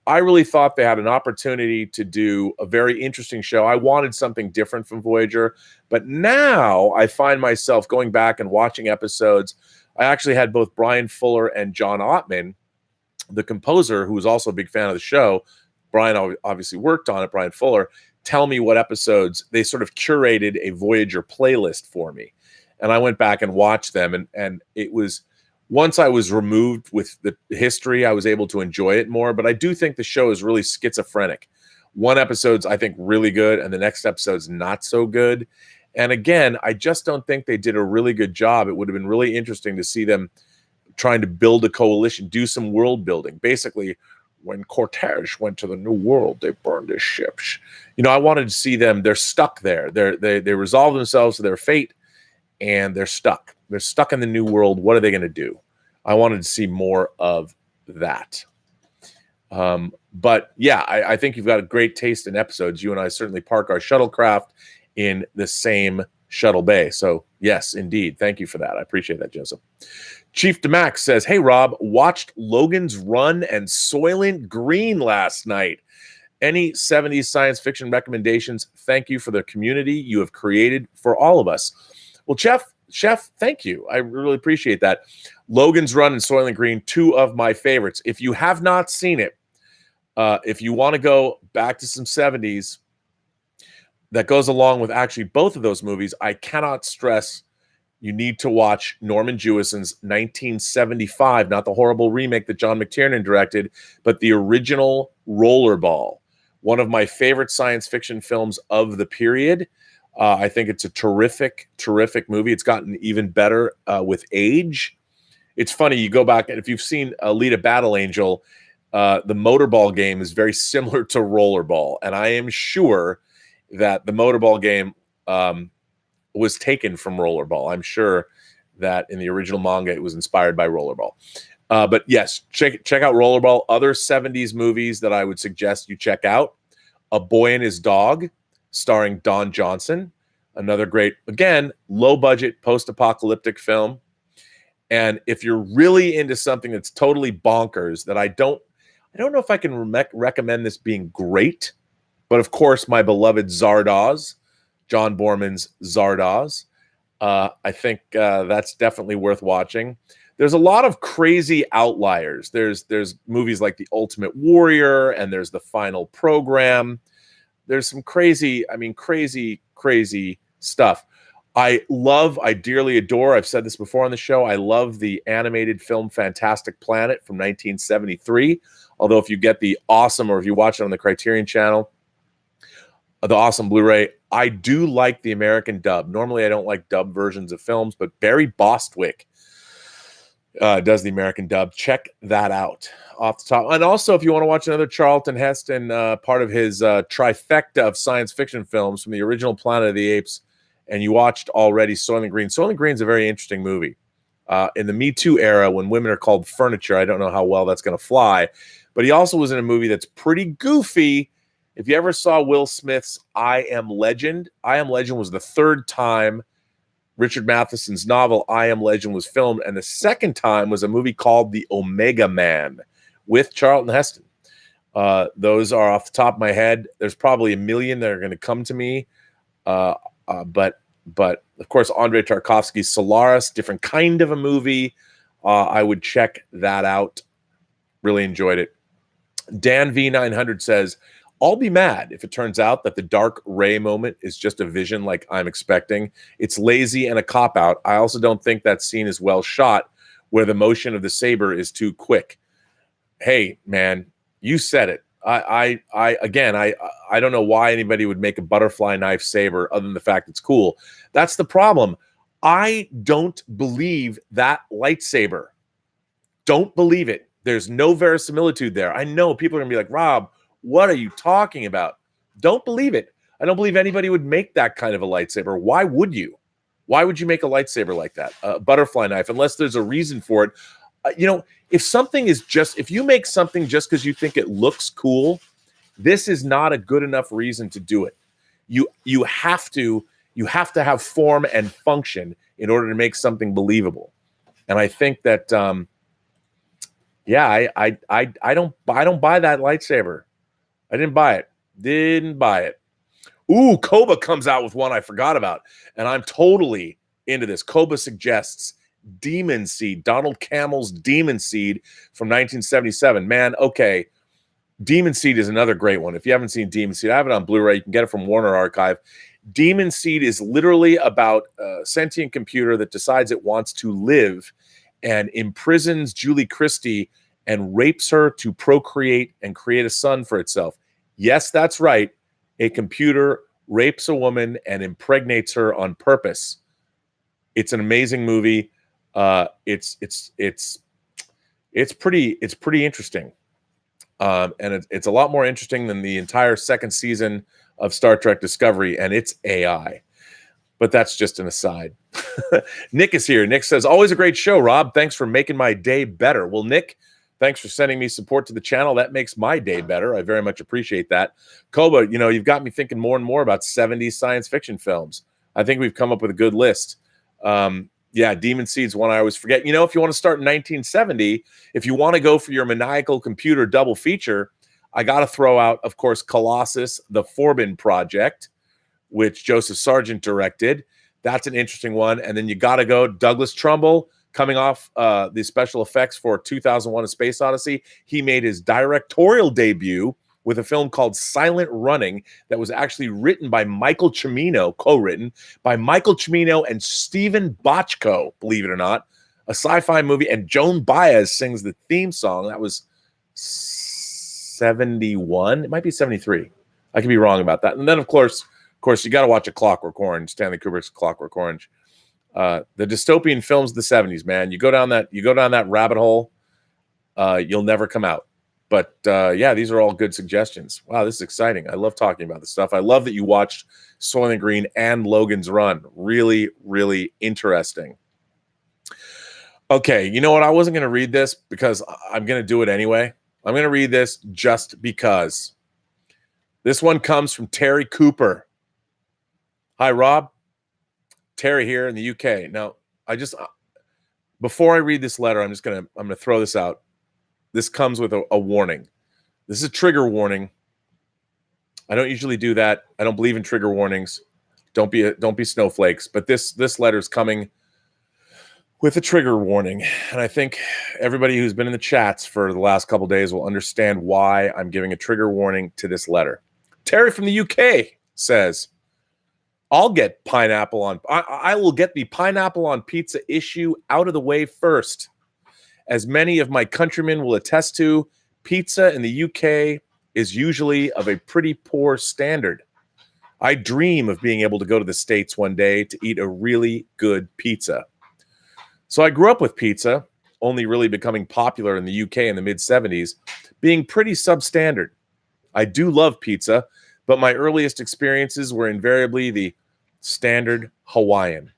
I really thought they had an opportunity to do a very interesting show. I wanted something different from Voyager, but now I find myself going back and watching episodes. I actually had both Brian Fuller and John Ottman, the composer, who was also a big fan of the show. Brian obviously worked on it, Brian Fuller, tell me what episodes. They sort of curated a Voyager playlist for me. And I went back and watched them. And it was, once I was removed with the history, I was able to enjoy it more. But I do think the show is really schizophrenic. One episode's, I think, really good, and the next episode's not so good. And again, I just don't think they did a really good job. It would have been really interesting to see them trying to build a coalition, do some world building. Basically, when Cortez went to the New World, they burned his ships. You know, I wanted to see them. They're stuck there. They resolve themselves to their fate, and they're stuck. They're stuck in the New World. What are they going to do? I wanted to see more of that. But yeah, I think you've got a great taste in episodes. You and I certainly park our shuttlecraft in the same shuttle bay. So yes, indeed. Thank you for that. I appreciate that, Joseph. Chief DeMax says, hey, Rob, watched Logan's Run and Soylent Green last night. Any 70s science fiction recommendations? Thank you for the community you have created for all of us. Well, Chef, thank you. I really appreciate that. Logan's Run and Soylent Green, two of my favorites. If you have not seen it, if you want to go back to some 70s, that goes along with actually both of those movies, I cannot stress you need to watch Norman Jewison's 1975, not the horrible remake that John McTiernan directed, but the original Rollerball. One of my favorite science fiction films of the period. I think it's a terrific, terrific movie. It's gotten even better with age. It's funny, you go back, and if you've seen Alita Battle Angel, the Motorball game is very similar to Rollerball. And I am sure that the Motorball game was taken from Rollerball. I'm sure that in the original manga, it was inspired by Rollerball. But yes, check out Rollerball. Other 70s movies that I would suggest you check out. A Boy and His Dog, starring Don Johnson. Another great, again, low-budget post-apocalyptic film. And if you're really into something that's totally bonkers, that I don't know if I can recommend this being great, but of course, my beloved Zardoz, John Borman's Zardoz. I think that's definitely worth watching. There's a lot of crazy outliers. There's movies like The Ultimate Warrior, and there's The Final Program. There's some crazy stuff. I dearly adore, I've said this before on the show, I love the animated film Fantastic Planet from 1973. Although if you get the awesome, or if you watch it on the Criterion Channel, the awesome Blu-ray, I do like the American dub. Normally I don't like dub versions of films, but Barry Bostwick does the American dub. Check that out off the top. And also, if you want to watch another Charlton Heston, part of his trifecta of science fiction films from the original Planet of the Apes, and you watched already Soylent Green. Soylent Green is a very interesting movie. In the Me Too era, when women are called furniture, I don't know how well that's going to fly. But he also was in a movie that's pretty goofy. If you ever saw Will Smith's I Am Legend, I Am Legend was the third time Richard Matheson's novel I Am Legend was filmed, and the second time was a movie called The Omega Man with Charlton Heston. Those are off the top of my head. There's probably a million that are going to come to me. But of course, Andrei Tarkovsky's Solaris, different kind of a movie. I would check that out. Really enjoyed it. Dan V900 says, I'll be mad if it turns out that the dark Ray moment is just a vision like I'm expecting. It's lazy and a cop-out. I also don't think that scene is well shot where the motion of the saber is too quick. Hey, man, you said it. I don't know why anybody would make a butterfly knife saber other than the fact it's cool. That's the problem. I don't believe that lightsaber. Don't believe it. There's no verisimilitude there. I know people are going to be like, Rob, what are you talking about? Don't believe it. I don't believe anybody would make that kind of a lightsaber. Why would you? Why would you make a lightsaber like that? A butterfly knife, unless there's a reason for it. If you make something just because you think it looks cool, this is not a good enough reason to do it. You have to have form and function in order to make something believable. And I think that Yeah, I don't buy that lightsaber. I didn't buy it. Didn't buy it. Ooh, Koba comes out with one I forgot about, and I'm totally into this. Koba suggests Demon Seed, Donald Campbell's Demon Seed from 1977. Man, okay. Demon Seed is another great one. If you haven't seen Demon Seed, I have it on Blu-ray. You can get it from Warner Archive. Demon Seed is literally about a sentient computer that decides it wants to live and imprisons Julie Christie and rapes her to procreate and create a son for itself. Yes, that's right. A computer rapes a woman and impregnates her on purpose. It's an amazing movie. It's pretty interesting. And it's a lot more interesting than the entire second season of Star Trek Discovery, and it's AI. But that's just an aside. Nick is here. Nick says, always a great show, Rob. Thanks for making my day better. Well, Nick, thanks for sending me support to the channel. That makes my day better. I very much appreciate that. Koba, you've got me thinking more and more about 70s science fiction films. I think we've come up with a good list. Yeah, Demon Seed's one I always forget. If you want to start in 1970, if you want to go for your maniacal computer double feature, I got to throw out, of course, Colossus, the Forbin Project, which Joseph Sargent directed. That's an interesting one. And then you got to go Douglas Trumbull, coming off the special effects for 2001: A Space Odyssey. He made his directorial debut with a film called Silent Running that was actually written by Michael Cimino, co-written by Michael Cimino and Stephen Bochco, believe it or not, a sci-fi movie. And Joan Baez sings the theme song. That was 71. It might be 73. I could be wrong about that. And then, of course, you got to watch A Clockwork Orange, Stanley Kubrick's Clockwork Orange. The dystopian films of the 70s, man. You go down that rabbit hole, you'll never come out. But yeah, these are all good suggestions. Wow, this is exciting. I love talking about this stuff. I love that you watched Soylent Green and Logan's Run. Really, really interesting. Okay, you know what? I wasn't going to read this because I'm going to do it anyway. I'm going to read this just because. This one comes from Terry Cooper. Hi, Rob. Terry here in the UK. Now, before I read this letter, I'm going to throw this out. This comes with a warning. This is a trigger warning. I don't usually do that. I don't believe in trigger warnings. Don't be snowflakes. But this letter is coming with a trigger warning, and I think everybody who's been in the chats for the last couple of days will understand why I'm giving a trigger warning to this letter. Terry from the UK says, I will get the pineapple on pizza issue out of the way first. As many of my countrymen will attest to, pizza in the UK is usually of a pretty poor standard. I dream of being able to go to the States one day to eat a really good pizza. So I grew up with pizza, only really becoming popular in the UK in the mid-70s, being pretty substandard. I do love pizza, but my earliest experiences were invariably the standard Hawaiian.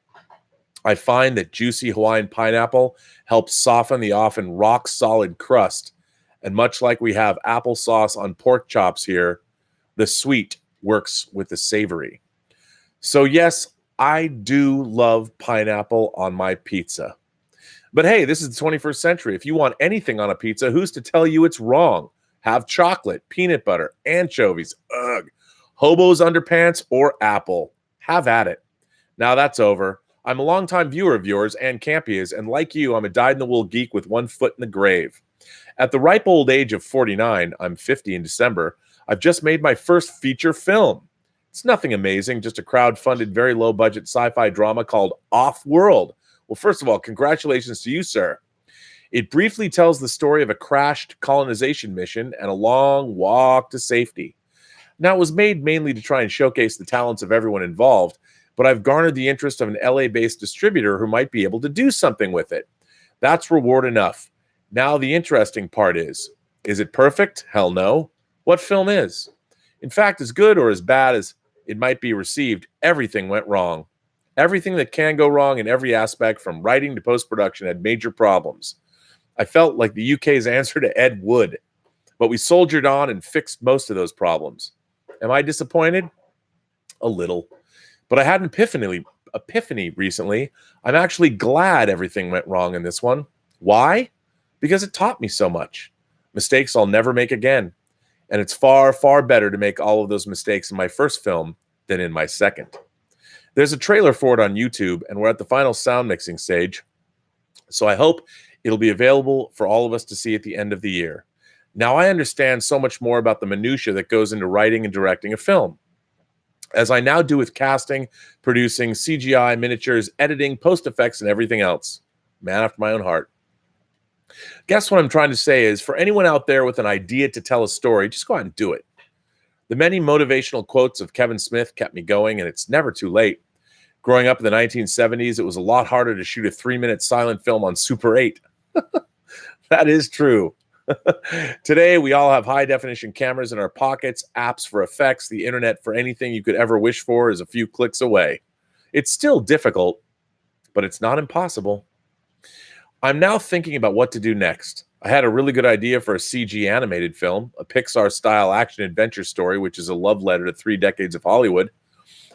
I find that juicy Hawaiian pineapple helps soften the often rock-solid crust. And much like we have applesauce on pork chops here, the sweet works with the savory. So yes, I do love pineapple on my pizza. But hey, this is the 21st century. If you want anything on a pizza, who's to tell you it's wrong? Have chocolate, peanut butter, anchovies, hobo's underpants, or apple. Have at it. Now that's over. I'm a longtime viewer of yours and Campia's, and like you, I'm a dyed-in-the-wool geek with one foot in the grave. At the ripe old age of 49, I'm 50 in December, I've just made my first feature film. It's nothing amazing, just a crowd-funded, very low-budget sci-fi drama called Off-World. Well, first of all, congratulations to you, sir. It briefly tells the story of a crashed colonization mission and a long walk to safety. Now, it was made mainly to try and showcase the talents of everyone involved, but I've garnered the interest of an LA-based distributor who might be able to do something with it. That's reward enough. Now, the interesting part is it perfect? Hell no. What film is? In fact, as good or as bad as it might be received, everything went wrong. Everything that can go wrong in every aspect, from writing to post-production, had major problems. I felt like the UK's answer to Ed Wood, but we soldiered on and fixed most of those problems. Am I disappointed? A little. But I had an epiphany recently. I'm actually glad everything went wrong in this one. Why? because it taught me so much. Mistakes I'll never make again. And it's far, far better to make all of those mistakes in my first film than in my second. There's a trailer for it on YouTube, and we're at the final sound mixing stage. So I hope it'll be available for all of us to see at the end of the year. Now I understand so much more about the minutia that goes into writing and directing a film, as I now do with casting, producing, CGI, miniatures, editing, post-effects, and everything else. Man after my own heart. Guess what I'm trying to say is, for anyone out there with an idea to tell a story, just go out and do it. The many motivational quotes of Kevin Smith kept me going, and it's never too late. Growing up in the 1970s, it was a lot harder to shoot a 3-minute silent film on Super 8. That is true. Today, we all have high-definition cameras in our pockets, apps for effects, the internet for anything you could ever wish for is a few clicks away. It's still difficult, but it's not impossible. I'm now thinking about what to do next. I had a really good idea for a CG animated film, a Pixar-style action-adventure story, which is a love letter to 3 decades of Hollywood.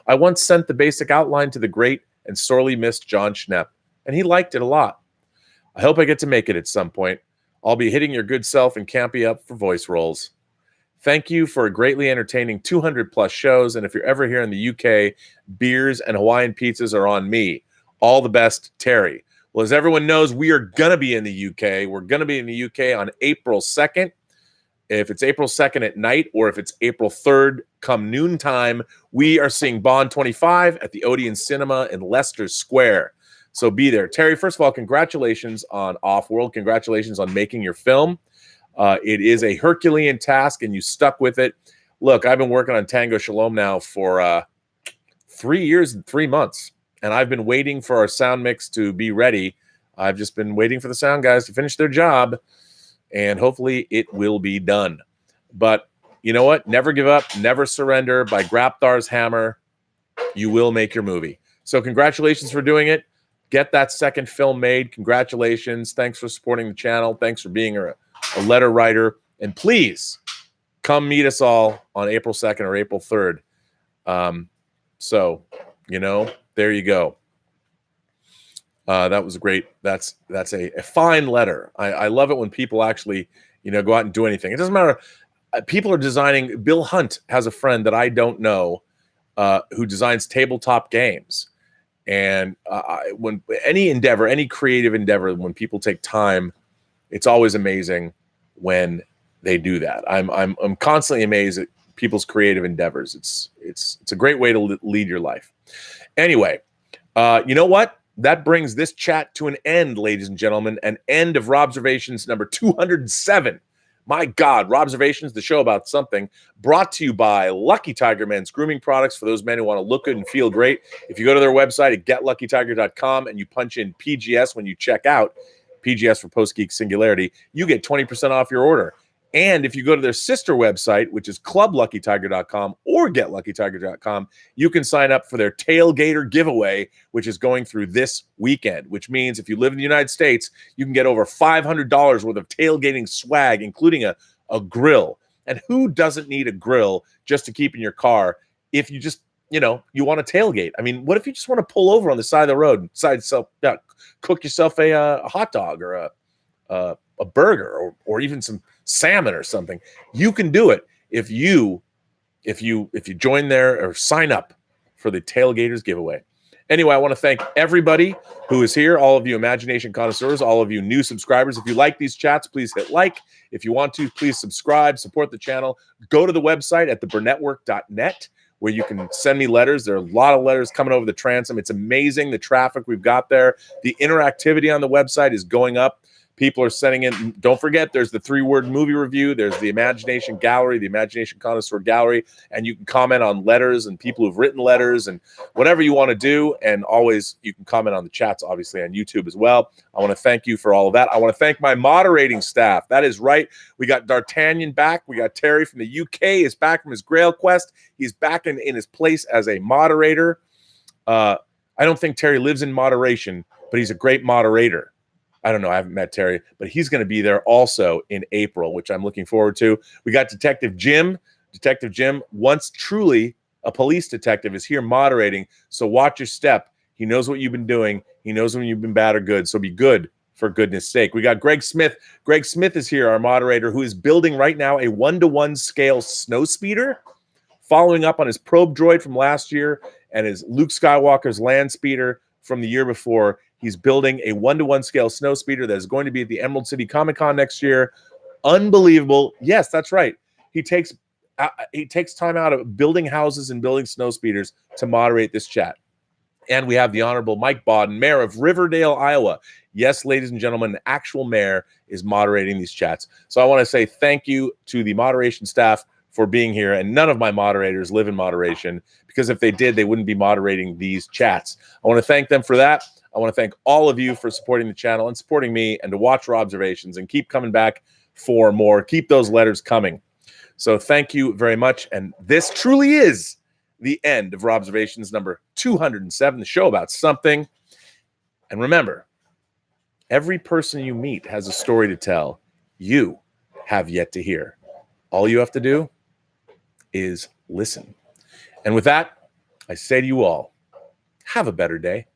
I once sent the basic outline to the great and sorely missed John Schnepp, and he liked it a lot. I hope I get to make it at some point. I'll be hitting your good self and Campy up for voice roles. Thank you for a greatly entertaining 200-plus shows, and if you're ever here in the UK, beers and Hawaiian pizzas are on me. All the best, Terry. Well, as everyone knows, we are going to be in the UK. We're going to be in the UK on April 2nd. If it's April 2nd at night, or if it's April 3rd come noontime, we are seeing Bond 25 at the Odeon Cinema in Leicester Square. So be there. Terry, first of all, congratulations on Offworld. Congratulations on making your film. It is a Herculean task, and you stuck with it. Look, I've been working on Tango Shalom now for 3 years and 3 months. And I've been waiting for our sound mix to be ready. I've just been waiting for the sound guys to finish their job, and hopefully it will be done. But you know what? Never give up, never surrender. By Grapthar's hammer, you will make your movie. So congratulations for doing it. Get that second film made. Congratulations. Thanks for supporting the channel. Thanks for being a letter writer. And please come meet us all on April 2nd or April 3rd. There you go. That was great. That's a fine letter. I love it when people actually, go out and do anything. It doesn't matter. People are designing. Bill Hunt has a friend that I don't know who designs tabletop games. And when any endeavor, any creative endeavor, when people take time, it's always amazing when they do that. I'm constantly amazed at people's creative endeavors. It's a great way to lead your life. Anyway, you know what? That brings this chat to an end, ladies and gentlemen. An end of Robservations number 207. My God, Robservations, the show about something, brought to you by Lucky Tiger Men's grooming products for those men who want to look good and feel great. If you go to their website at getluckytiger.com and you punch in PGS when you check out, PGS for Post-Geek Singularity, you get 20% off your order. And if you go to their sister website, which is clubluckytiger.com or getluckytiger.com, you can sign up for their Tailgater giveaway, which is going through this weekend, which means if you live in the United States, you can get over $500 worth of tailgating swag, including a grill. And who doesn't need a grill just to keep in your car if you just, you want to tailgate? I mean, what if you just want to pull over on the side of the road and decide to cook yourself a hot dog or a burger or even some salmon or something? You can do it if you join there or sign up for the Tailgaters giveaway. Anyway, I want to thank everybody who is here, all of you Imagination Connoisseurs, all of you new subscribers. If you like these chats, please hit like. If you want to, please subscribe, support the channel. Go to the website at theburnettwork.net where you can send me letters. There are a lot of letters coming over the transom. It's amazing the traffic we've got there. The interactivity on the website is going up. People are sending in. Don't forget, there's the 3-word movie review. There's the Imagination Gallery, the Imagination Connoisseur Gallery, and you can comment on letters and people who've written letters and whatever you want to do. And always, you can comment on the chats, obviously, on YouTube as well. I want to thank you for all of that. I want to thank my moderating staff. That is right. We got D'Artagnan back. We got Terry from the UK is back from his Grail quest. He's back in his place as a moderator. I don't think Terry lives in moderation, but he's a great moderator. I don't know. I haven't met Terry, but he's going to be there also in April, which I'm looking forward to. We got Detective Jim. Detective Jim, once truly a police detective, is here moderating. So watch your step. He knows what you've been doing. He knows when you've been bad or good. So be good for goodness sake. We got Greg Smith. Greg Smith is here, our moderator, who is building right now a 1-to-1 scale snowspeeder, following up on his probe droid from last year and his Luke Skywalker's land speeder from the year before. He's building a 1-to-1 scale snowspeeder that is going to be at the Emerald City Comic Con next year. Unbelievable. Yes, that's right. He takes time out of building houses and building snowspeeders to moderate this chat. And we have the Honorable Mike Bodden, Mayor of Riverdale, Iowa. Yes, ladies and gentlemen, the actual mayor is moderating these chats. So I want to say thank you to the moderation staff for being here. And none of my moderators live in moderation, because if they did, they wouldn't be moderating these chats. I want to thank them for that. I want to thank all of you for supporting the channel and supporting me, and to watch Robservations and keep coming back for more. Keep those letters coming. So thank you very much. And this truly is the end of Robservations number 207, the show about something. And remember, every person you meet has a story to tell you have yet to hear. All you have to do is listen. And with that, I say to you all, have a better day.